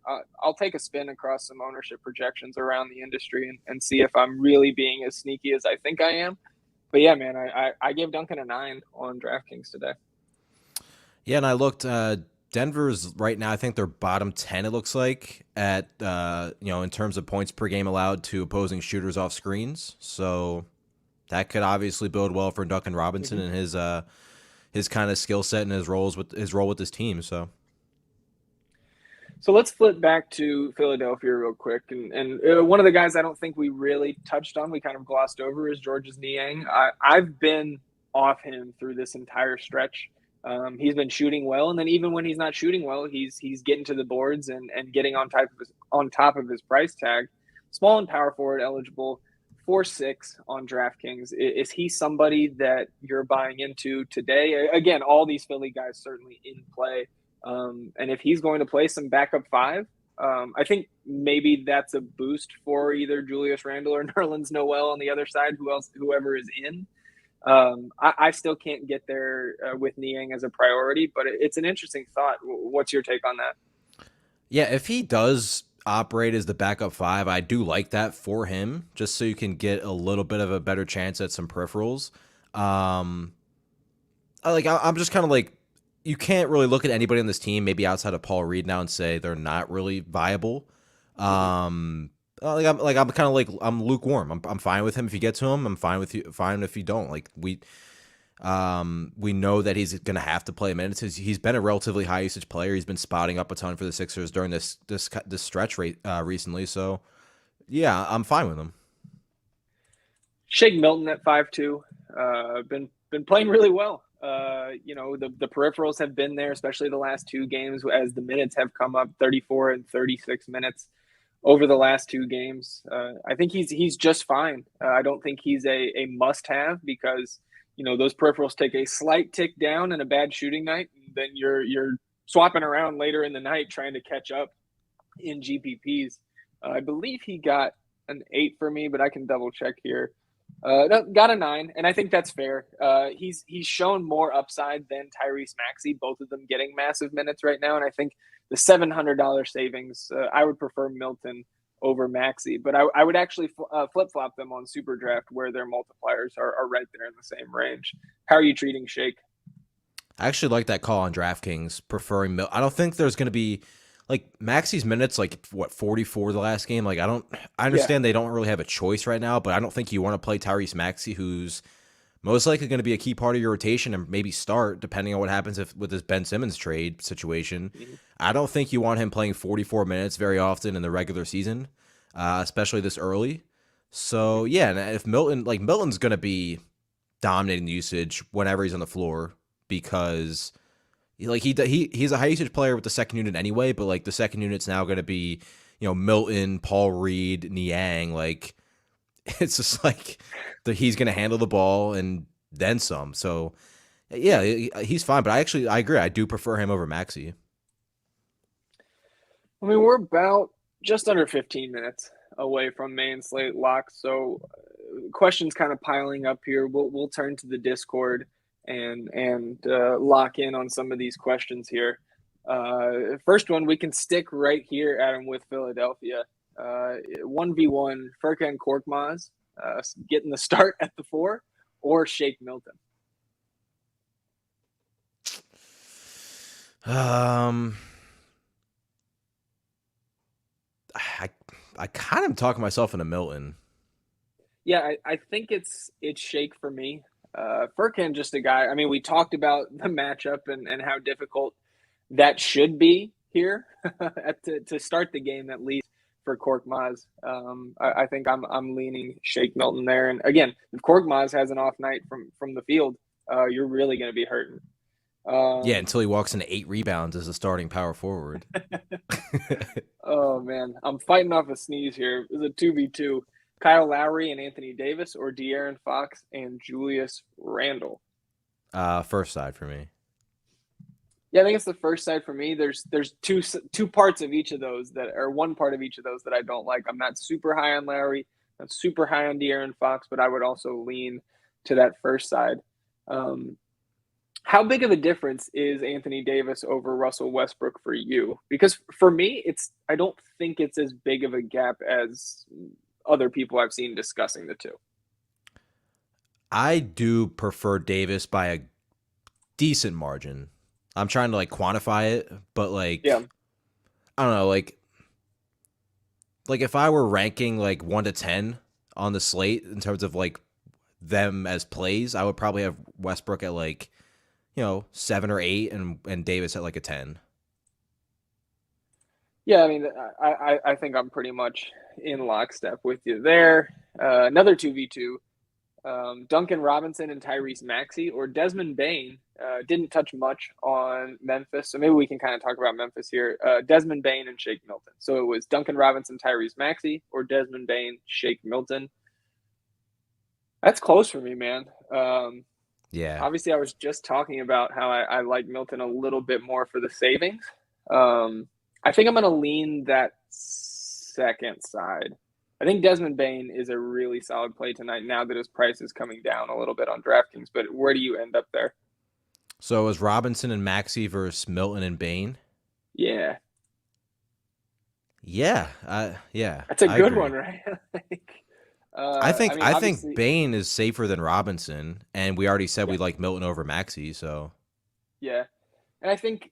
I'll take a spin across some ownership projections around the industry and see if I'm really being as sneaky as I think I am. But yeah, man, I gave Duncan a 9 on DraftKings today. Yeah, and I looked. Denver's right now, I think they're bottom 10. It looks like at in terms of points per game allowed to opposing shooters off screens. So that could obviously bode well for Duncan Robinson and his kind of skill set and his role with this team. So let's flip back to Philadelphia real quick. And one of the guys I don't think we really touched on, we kind of glossed over, is George's Niang. I've been off him through this entire stretch. He's been shooting well, and then even when he's not shooting well, he's getting to the boards and getting on top of his price tag. Small and power forward eligible. 4.6 on DraftKings. Is he somebody that you're buying into today? Again, all these Philly guys certainly in play. And if he's going to play some backup 5, I think maybe that's a boost for either Julius Randle or Nerlens Noel on the other side, whoever is in. I still can't get there with Niang as a priority, but it's an interesting thought. What's your take on that? Yeah, if he does operate as the backup 5, I do like that for him, just so you can get a little bit of a better chance at some peripherals. I'm just kind of you can't really look at anybody on this team, maybe outside of Paul Reed now, and say they're not really viable. I'm lukewarm. I'm fine with him if you get to him. I'm fine with you. Fine if you don't. We know that he's going to have to play minutes. He's been a relatively high usage player. He's been spotting up a ton for the Sixers during this stretch recently. So, yeah, I'm fine with him. Shake Milton at 5.2, been playing really well. The peripherals have been there, especially the last 2 games as the minutes have come up, 34 and 36 minutes. over the last two games. I think he's just fine. I don't think he's a must have because those peripherals take a slight tick down in a bad shooting night. Then you're swapping around later in the night trying to catch up in GPPs. I believe he got an 8 for me, but I can double check here. No, got a 9, and I think that's fair. He's shown more upside than Tyrese Maxey, both of them getting massive minutes right now, and I think the $700 savings, I would prefer Milton over Maxey, but I would actually flip-flop them on Super Draft where their multipliers are right there in the same range. How are you treating Shake? I actually like that call on DraftKings, preferring Milton. I don't think there's going to be like Maxey's minutes, like what 44 the last game. Like I understand they don't really have a choice right now, but I don't think you want to play Tyrese Maxey, who's most likely going to be a key part of your rotation and maybe start depending on what happens with this Ben Simmons trade situation. Mm-hmm. I don't think you want him playing 44 minutes very often in the regular season, especially this early. So yeah, and if Milton's going to be dominating the usage whenever he's on the floor because he's a high usage player with the second unit anyway, but like the second unit's now going to be Milton, Paul Reed, Niang. Like it's just like he's going to handle the ball and then some. So yeah, he's fine. But I agree. I do prefer him over Maxey. I mean, we're about just under 15 minutes away from main slate locks, so questions kind of piling up here. We'll turn to the Discord and lock in on some of these questions here. First one, we can stick right here, Adam, with Philadelphia. 1v1, Furkan Korkmaz getting the start at the 4, or Shake Milton? I kind of talking myself into Milton. Yeah, I think it's Shake for me. Furkan, just a guy. I mean, we talked about the matchup and how difficult that should be here to start the game, at least for Korkmaz. I think I'm leaning Shake Milton there. And again, if Korkmaz has an off night from the field, you're really going to be hurting. Yeah, until he walks into 8 rebounds as a starting power forward. Oh man, I'm fighting off a sneeze here. It's a 2v2. Kyle Lowry and Anthony Davis, or De'Aaron Fox and Julius Randle? First side for me. Yeah, I think it's the first side for me. There's two parts of each of those one part of each of those that I don't like. I'm not super high on Lowry, not super high on De'Aaron Fox, but I would also lean to that first side. How big of a difference is Anthony Davis over Russell Westbrook for you? Because for me, I don't think it's as big of a gap as other people I've seen discussing the two. I do prefer Davis by a decent margin. I'm trying to quantify it, but I don't know, like if I were ranking 1 to 10 on the slate in terms of them as plays, I would probably have Westbrook at 7 or 8 and Davis at a 10. Yeah, I mean, I think I'm pretty much in lockstep with you there. Another 2v2, Duncan Robinson and Tyrese Maxey, or Desmond Bane. Didn't touch much on Memphis, so maybe we can kind of talk about Memphis here. Desmond Bane and Shake Milton. So it was Duncan Robinson, Tyrese Maxey, or Desmond Bane, Shake Milton. That's close for me, man. Yeah. Obviously, I was just talking about how I like Milton a little bit more for the savings. I think I'm going to lean that second side. I think Desmond Bane is a really solid play tonight now that his price is coming down a little bit on DraftKings. But where do you end up there? So it was Robinson and Maxey versus Milton and Bane? Yeah. Yeah. Yeah. That's a good one, right? I think Bane is safer than Robinson, and we already said we like Milton over Maxey, so. Yeah. And I think,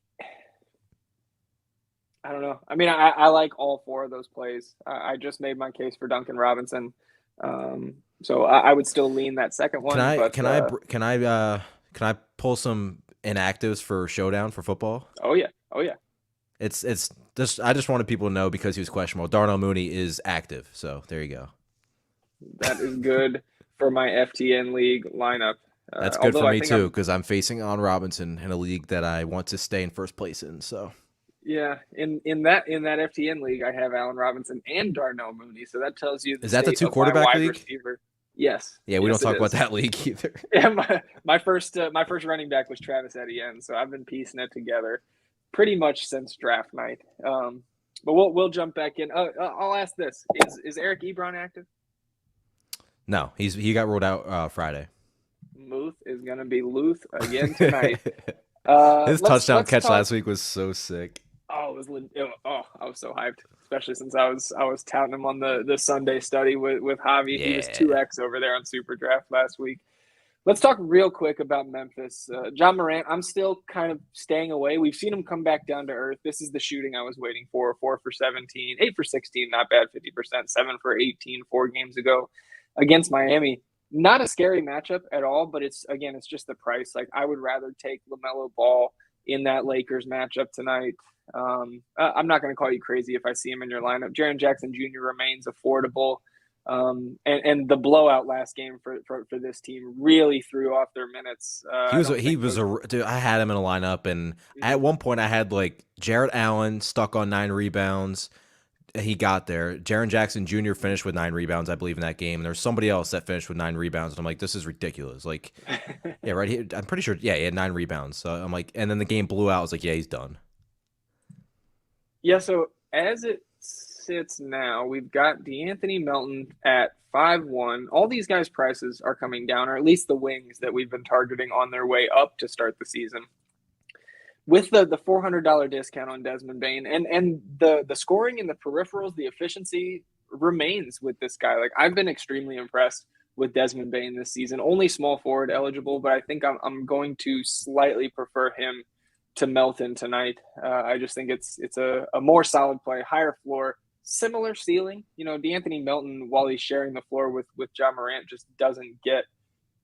I don't know. I mean, I like all 4 of those plays. I just made my case for Duncan Robinson, so I would still lean that second one. Can I pull some inactives for Showdown for football? Oh yeah. It's just I just wanted people to know because he was questionable. Darnell Mooney is active, so there you go. That is good for my FTN league lineup. That's good for me too because I'm facing on Robinson in a league that I want to stay in first place in. So. Yeah, in that FTN league, I have Allen Robinson and Darnell Mooney, so that tells you the Is that the state two of my quarterback wide league? receiver. Yes, Yeah, we don't yes, it talk about is. that league either. Yeah, my first running back was Travis Etienne, so I've been piecing it together pretty much since draft night. But we'll jump back in. I'll ask this: Is Eric Ebron active? No, he got ruled out Friday. Muth is gonna be Luth again tonight. His touchdown Let's catch talk. last week was so sick. Oh, I was so hyped, especially since I was touting him on the Sunday study with Javi. He was Yeah. 2x over there on Super Draft last week. Let's talk real quick about Memphis. John Morant, I'm still kind of staying away. We've seen him come back down to earth. This is the shooting I was waiting for. 4 for 17, 8 for 16, not bad, 50%, 7 for 18 4 games ago against Miami. Not a scary matchup at all, but it's just the price. Like, I would rather take LaMelo Ball in that Lakers matchup tonight. I'm not going to call you crazy if I see him in your lineup. Jaren Jackson Jr. remains affordable. And the blowout last game for this team really threw off their minutes. Dude, I had him in a lineup, and at one point I had like Jarrett Allen stuck on 9 rebounds. He got there. Jaren Jackson Jr. finished with 9 rebounds, I believe, in that game. And there was somebody else that finished with 9 rebounds. And I'm like, this is ridiculous. Like, yeah, right. I'm pretty sure. Yeah, he had 9 rebounds. So I'm like, and then the game blew out. I was like, yeah, he's done. Yeah, so as it sits now, we've got DeAnthony Melton at 5-1. All these guys' prices are coming down, or at least the wings that we've been targeting on their way up to start the season. With the $400 discount on Desmond Bane and the scoring and the peripherals, the efficiency remains with this guy. Like, I've been extremely impressed with Desmond Bane this season. Only small forward eligible, but I think I'm going to slightly prefer him to Melton tonight. I just think it's a more solid play, higher floor, similar ceiling. You know, DeAnthony Melton, while he's sharing the floor with John Morant, just doesn't get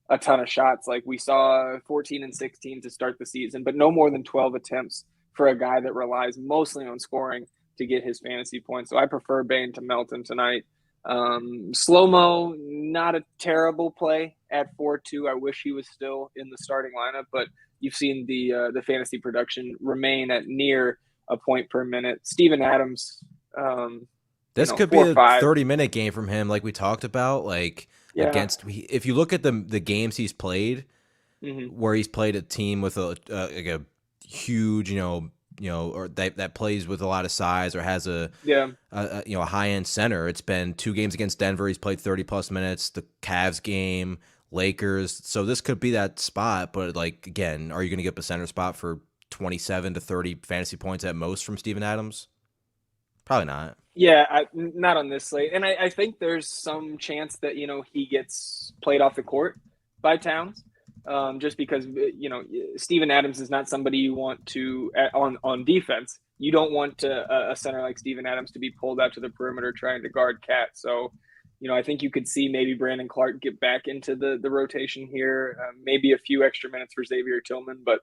a ton of shots. Like, we saw 14 and 16 to start the season, but no more than 12 attempts for a guy that relies mostly on scoring to get his fantasy points. So I prefer Bane to Melton tonight. Slow-mo, not a terrible play at 4-2. I wish he was still in the starting lineup, but you've seen the fantasy production remain at near a point per minute. Steven Adams, This could be a 30-minute game from him, like we talked about. Like, against, if you look at the games he's played, where he's played a team with a huge, or that plays with a lot of size or has a high end center. It's been 2 games against Denver. He's played 30+ minutes. The Cavs game, Lakers. So this could be that spot. But, like, again, are you going to get the center spot for 27 to 30 fantasy points at most from Steven Adams? Probably not. Yeah, not on this slate. And I think there's some chance that, he gets played off the court by Towns, just because, Steven Adams is not somebody you want to, on defense. You don't want a center like Steven Adams to be pulled out to the perimeter trying to guard Cat. So, I think you could see maybe Brandon Clark get back into the rotation here, maybe a few extra minutes for Xavier Tillman, but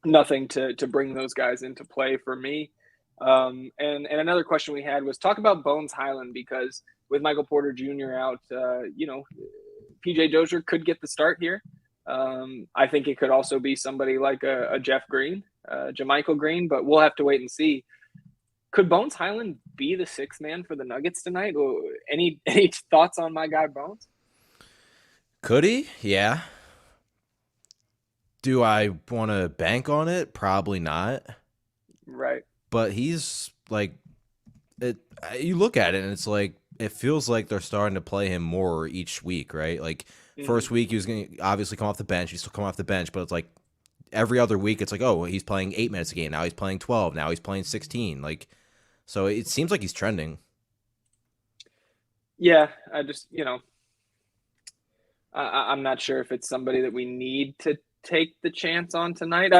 nothing to bring those guys into play for me. And another question we had was talk about Bones Highland, because with Michael Porter Jr. out, PJ Dozier could get the start here. I think it could also be somebody like a Jeff Green, Jermichael Green, but we'll have to wait and see. Could Bones Highland be the 6th man for the Nuggets tonight? Any thoughts on my guy Bones? Could he? Yeah. Do I want to bank on it? Probably not. Right. But he's like, you look at it and it's like, it feels like they're starting to play him more each week, right? Like, first week he was going to obviously come off the bench. He's still coming off the bench, but it's like every other week it's like, oh, he's playing 8 minutes a game. Now he's playing 12. Now he's playing 16. Like, so it seems like he's trending. Yeah, I just, I'm not sure if it's somebody that we need to take the chance on tonight.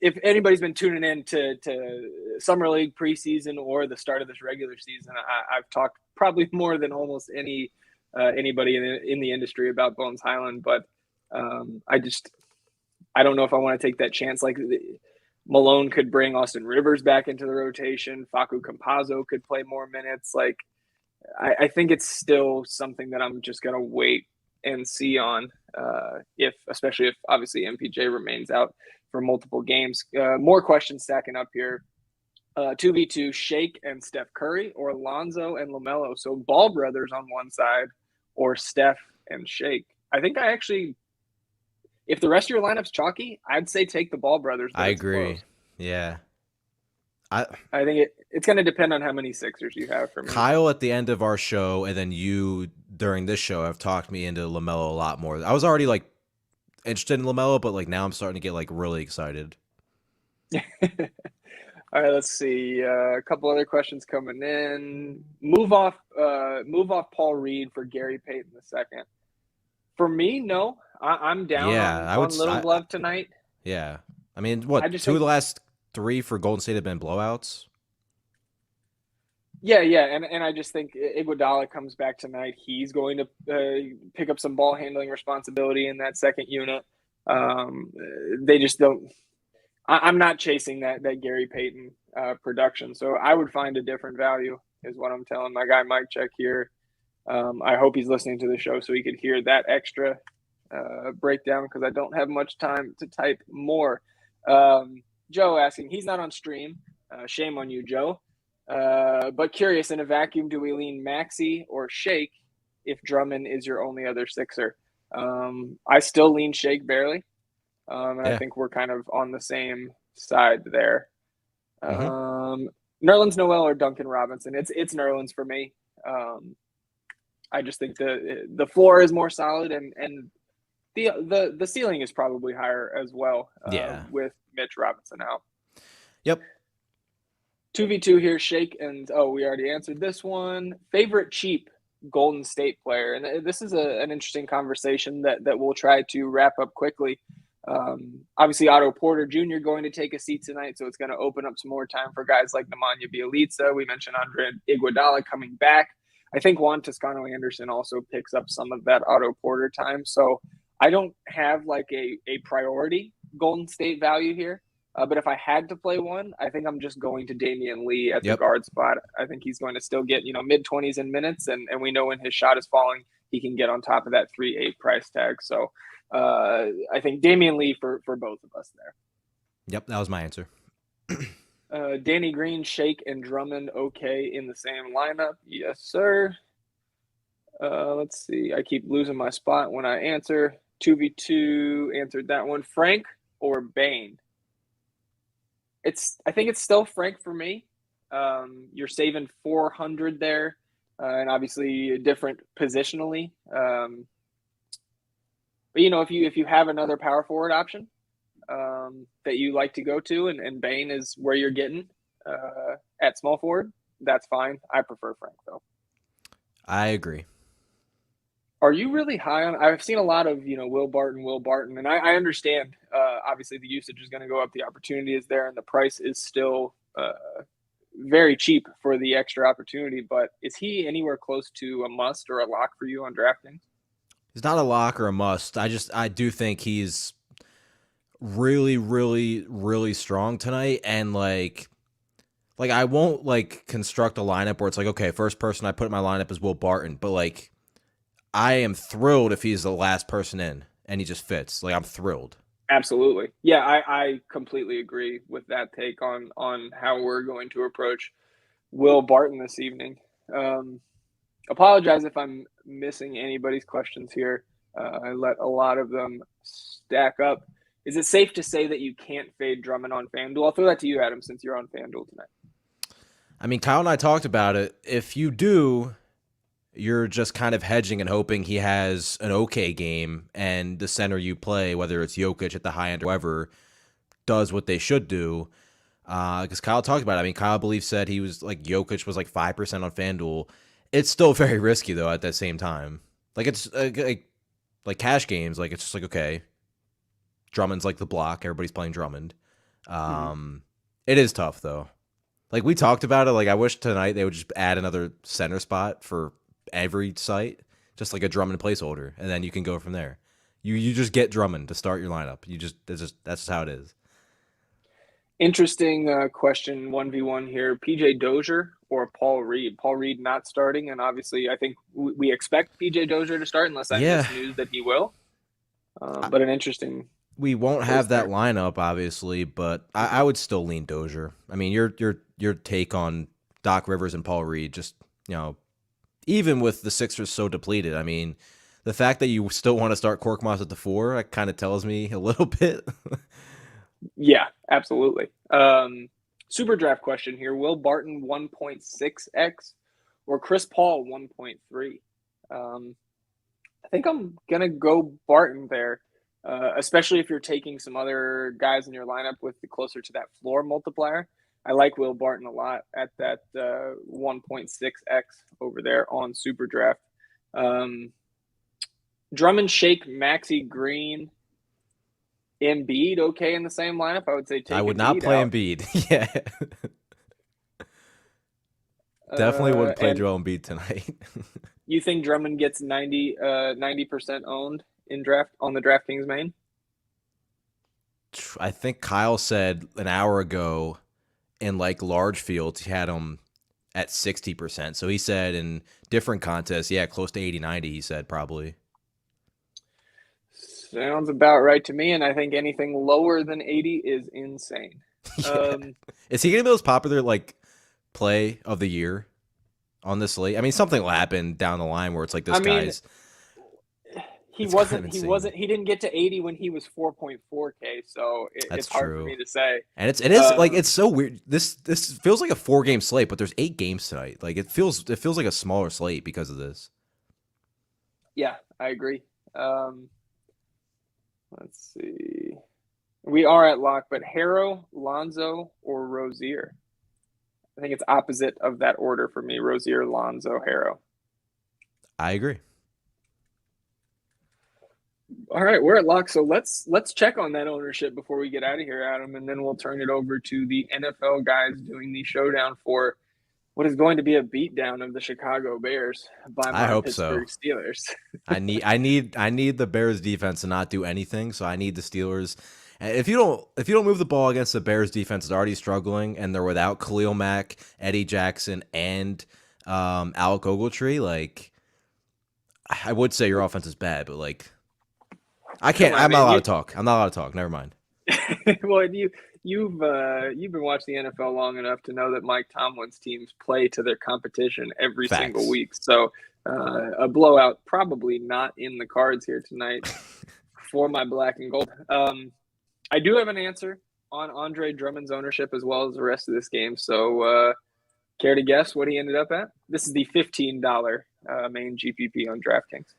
If anybody's been tuning in to Summer League preseason or the start of this regular season, I've talked probably more than almost anybody in the industry about Bones Highland, but I don't know if I want to take that chance. Like, Malone could bring Austin Rivers back into the rotation. Facu Campazzo could play more minutes. Like, I think it's still something that I'm just going to wait and see on, especially if obviously MPJ remains out for multiple games. More questions stacking up here. 2v2 Shake and Steph Curry, or Lonzo and LaMelo. So Ball brothers on one side, or Steph and Shake. I think I actually, if the rest of your lineup's chalky, I'd say take the Ball brothers, but I it's agree. close. Yeah. I I think it's going to depend on how many Sixers you have for me. Kyle at the end of our show, and then you during this show have talked me into LaMelo a lot more. I was already like interested in LaMelo, but like now I'm starting to get like really excited. All right, let's see. A couple other questions coming in. Move off Paul Reed for Gary Payton II. For me, no. I'm down Yeah, on I would. Little Glove tonight. Yeah, I mean, I what just two of think, the last three for Golden State have been blowouts? yeah, and I just think Iguodala comes back tonight. He's going to pick up some ball handling responsibility in that second unit. Um, they just don't. I'm not chasing that Gary Payton production, so I would find a different value. Is what I'm telling my guy Mike Check here. I hope he's listening to the show so he could hear that extra breakdown because I don't have much time to type more. Joe asking, he's not on stream. Shame on you, Joe. But curious, in a vacuum, do we lean Maxey or Shake if Drummond is your only other Sixer? I still lean Shake barely, and I Yeah. think we're kind of on the same side there. Mm-hmm. Nerlens Noel or Duncan Robinson? It's Nerlens for me. I just think the floor is more solid, and the ceiling is probably higher as well. Yeah. With Mitch Robinson out. Yep. 2v2 here, Shake, and we already answered this one. Favorite cheap Golden State player, and this is an interesting conversation that we'll try to wrap up quickly. Obviously, Otto Porter Jr. going to take a seat tonight, so it's going to open up some more time for guys like Nemanja Bjelica. We mentioned Andre Iguodala coming back. I think Juan Toscano Anderson also picks up some of that Otto Porter time. So I don't have like a priority Golden State value here. But if I had to play one, I think I'm just going to Damian Lee at the Yep. guard spot. I think he's going to still get, mid-20s in minutes, and we know when his shot is falling, he can get on top of that 3-8 price tag. So I think Damian Lee for both of us there. Yep. That was my answer. Danny Green, Shake, and Drummond okay in the same lineup? Yes, sir. Let's see. I keep losing my spot when I answer. 2v2 answered that one. Frank or Bane? I think it's still Frank for me. You're saving 400 there, and obviously different positionally. But if you have another power forward option that you like to go to, and Bane is where you're getting at small forward, that's fine. I prefer Frank though. I agree. Are you really high on? I've seen a lot of Will Barton, and I understand. Obviously, the usage is going to go up, the opportunity is there, and the price is still very cheap for the extra opportunity. But is he anywhere close to a must or a lock for you on drafting? He's not a lock or a must. I do think he's really, really, really strong tonight, and like I won't like construct a lineup where it's like, okay, first person I put in my lineup is Will Barton, but like I am thrilled if he's the last person in and he just fits. Like I'm thrilled. Absolutely. Yeah, I completely agree with that take on how we're going to approach Will Barton this evening. Apologize if I'm missing anybody's questions here. I let a lot of them stack up. Is it safe to say that you can't fade Drummond on FanDuel? I'll throw that to you, Adam, since you're on FanDuel tonight. I mean, Kyle and I talked about it. If you do, you're just kind of hedging and hoping he has an okay game and the center you play, whether it's Jokic at the high end or whoever, does what they should do. Because Kyle talked about it. I mean, Kyle, I believe, said he was like Jokic was like 5% on FanDuel. It's still very risky, though, at that same time. Like, it's like cash games. Like, it's just like, okay, Drummond's like the block. Everybody's playing Drummond. It is tough, though. Like, we talked about it. Like, I wish tonight they would just add another center spot for every site, just like a Drummond placeholder, and then you can go from there. You just get Drummond to start your lineup. That's just how it is. Interesting question, 1v1 here. PJ Dozier or Paul Reed? Paul Reed not starting, and obviously I think we expect PJ Dozier to start unless I miss news that he will. But an interesting we won't have that lineup, obviously, but I would still lean Dozier. I mean, your take on Doc Rivers and Paul Reed, just, even with the Sixers so depleted, I mean, the fact that you still want to start Korkmaz at the 4, that kind of tells me a little bit. Yeah, absolutely. Super draft question here. Will Barton 1.6x or Chris Paul 1.3? I think I'm going to go Barton there, especially if you're taking some other guys in your lineup with closer to that floor multiplier. I like Will Barton a lot at that 1.6x over there on Super Draft. Drummond, Shake, Maxey, Green, Embiid, okay, in the same lineup. I would say take. I would not play Embiid. Yeah, definitely wouldn't play Joel Embiid tonight. You think Drummond gets 90% owned in draft on the DraftKings main? I think Kyle said an hour ago in like large fields he had him at 60%. So he said in different contests, yeah, close to 80-90, he said probably. Sounds about right to me, and I think anything lower than 80 is insane. Yeah. Is he going to be the most popular like play of the year on this slate? I mean, something will happen down the line where it's like this guy's. He didn't get to 80 when he was 4.4K, so it's hard for me to say. And it is like, it's so weird. This feels like a 4-game slate, but there's 8 games tonight. Like it feels like a smaller slate because of this. Yeah, I agree. Let's see. We are at lock, but Harrow, Lonzo, or Rozier? I think it's opposite of that order for me. Rozier, Lonzo, Harrow. I agree. All right, we're at lock. So let's check on that ownership before we get out of here, Adam, and then we'll turn it over to the NFL guys doing the showdown for what is going to be a beatdown of the Chicago Bears by my Pittsburgh Steelers. I need the Bears defense to not do anything, so I need the Steelers. And if you don't move the ball against the Bears defense that's already struggling, and they're without Khalil Mack, Eddie Jackson, and Alec Ogletree, like I would say your offense is bad, but like I can't. I'm not allowed to talk. I'm not allowed to talk. Never mind. Well, you've been watching the NFL long enough to know that Mike Tomlin's teams play to their competition every single week. So a blowout probably not in the cards here tonight for my black and gold. I do have an answer on Andre Drummond's ownership as well as the rest of this game. So care to guess what he ended up at? This is the $15 main GPP on DraftKings.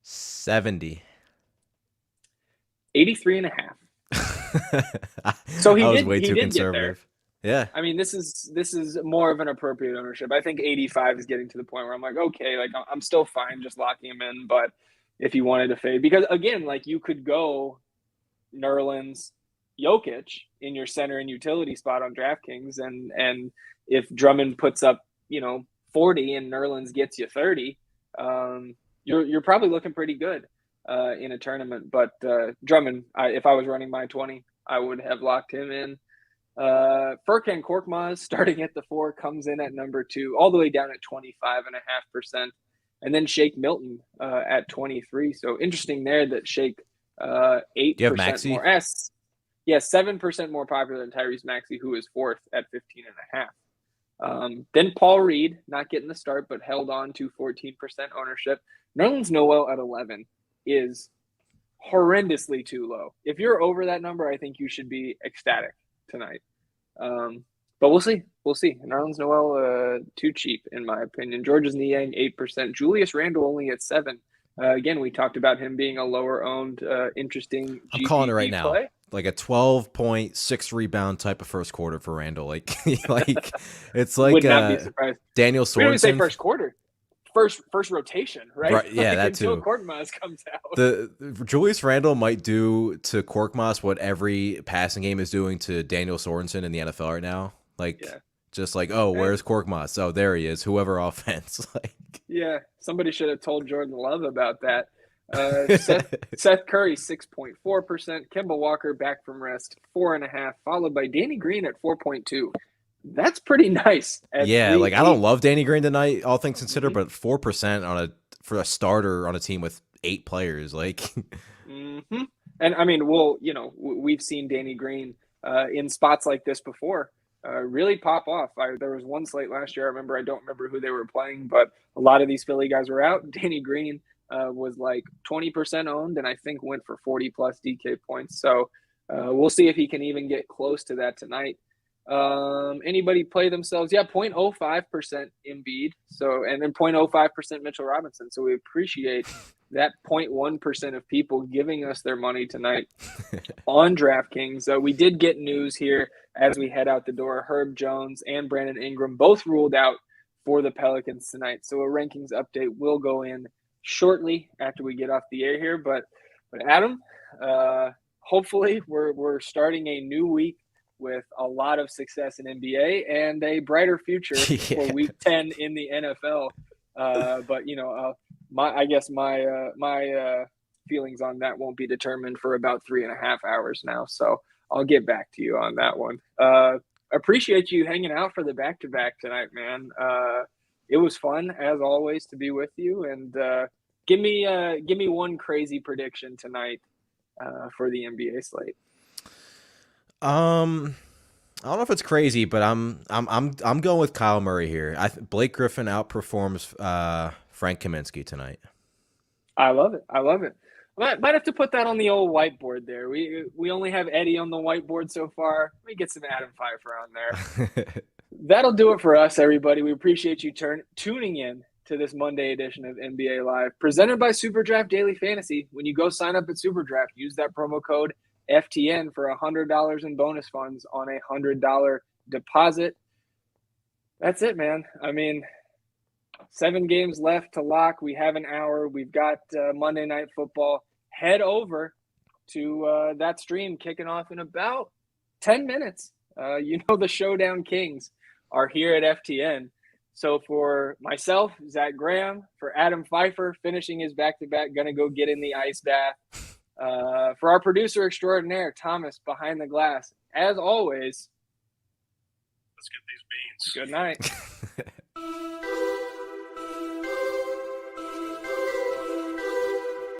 70. 83.5. So he was way too conservative. Yeah. I mean, this is more of an appropriate ownership. I think 85 is getting to the point where I'm like, okay, like I'm still fine just locking him in, but if you wanted to fade, because again, like you could go Nerlens, Jokic in your center and utility spot on DraftKings, and if Drummond puts up 40 and Nerlens gets you 30, you're probably looking pretty good in a tournament. But Drummond, if I was running my 20, I would have locked him in. Furkan Korkmaz starting at the 4 comes in at number 2, all the way down at 25.5%, and then Shake Milton at 23. So interesting there that Shake 8% more. 7% more popular than Tyrese Maxey, who is 4th at 15.5. Then Paul Reed, not getting the start, but held on to 14% ownership. Nerlens Noel at 11 is horrendously too low. If you're over that number, I think you should be ecstatic tonight. But we'll see. Nerlens Noel, too cheap, in my opinion. George's Niang, 8%. Julius Randle only at 7%. Again, we talked about him being a lower-owned, interesting GPP I'm calling it right now. Play. Like a 12.6 rebound type of first quarter for Randall. Like it's like would not be surprised. Daniel Sorensen. We don't even say first quarter. First rotation, right? Yeah, like that too. Until Korkmaz comes out. The Julius Randle might do to Korkmaz what every passing game is doing to Daniel Sorensen in the NFL right now. Like, just like, where's Korkmaz? Oh, there he is. Whoever offense. Yeah, somebody should have told Jordan Love about that. Seth Curry, 6.4%. Kemba Walker back from rest, 4.5%, followed by Danny Green at 4.2%. That's pretty nice. I don't love Danny Green tonight, all things considered, but 4% for a starter on a team with 8 players, like Mm-hmm. And I mean, well, we've seen Danny Green in spots like this before really pop off. There was one slate last year. I don't remember who they were playing, but a lot of these Philly guys were out. Danny Green was like 20% owned, and I think went for 40 plus DK points. So we'll see if he can even get close to that tonight. Anybody play themselves? Yeah, 0.05% Embiid. So, and then 0.05% Mitchell Robinson. So we appreciate that 0.1% of people giving us their money tonight on DraftKings. We did get news here as we head out the door. Herb Jones and Brandon Ingram both ruled out for the Pelicans tonight. So a rankings update will go in shortly after we get off the air here. But Adam, hopefully we're starting a new week with a lot of success in NBA and a brighter future for Week 10 in the NFL. But my feelings on that won't be determined for about 3.5 hours now. So I'll get back to you on that one. Appreciate you hanging out for the back-to-back tonight, man. It was fun as always to be with you. And give me one crazy prediction tonight for the NBA slate. I don't know if it's crazy, but I'm going with Kyle Murray here. Blake Griffin outperforms Frank Kaminsky tonight. I love it. Might have to put that on the old whiteboard there. We only have Eddie on the whiteboard so far. Let me get some Adam Pfeifer on there. That'll do it for us, everybody. We appreciate you tuning in to this Monday edition of NBA Live, presented by SuperDraft Daily Fantasy. When you go sign up at SuperDraft, use that promo code FTN for $100 in bonus funds on a $100 deposit. That's it, man. I mean, 7 games left to lock. We have an hour. We've got Monday Night Football. Head over to that stream kicking off in about 10 minutes. The Showdown Kings are here at FTN. So for myself, Zach Graham, for Adam Pfeifer, finishing his back-to-back, going to go get in the ice bath. For our producer extraordinaire, Thomas, behind the glass, as always, let's get these beans. Good night.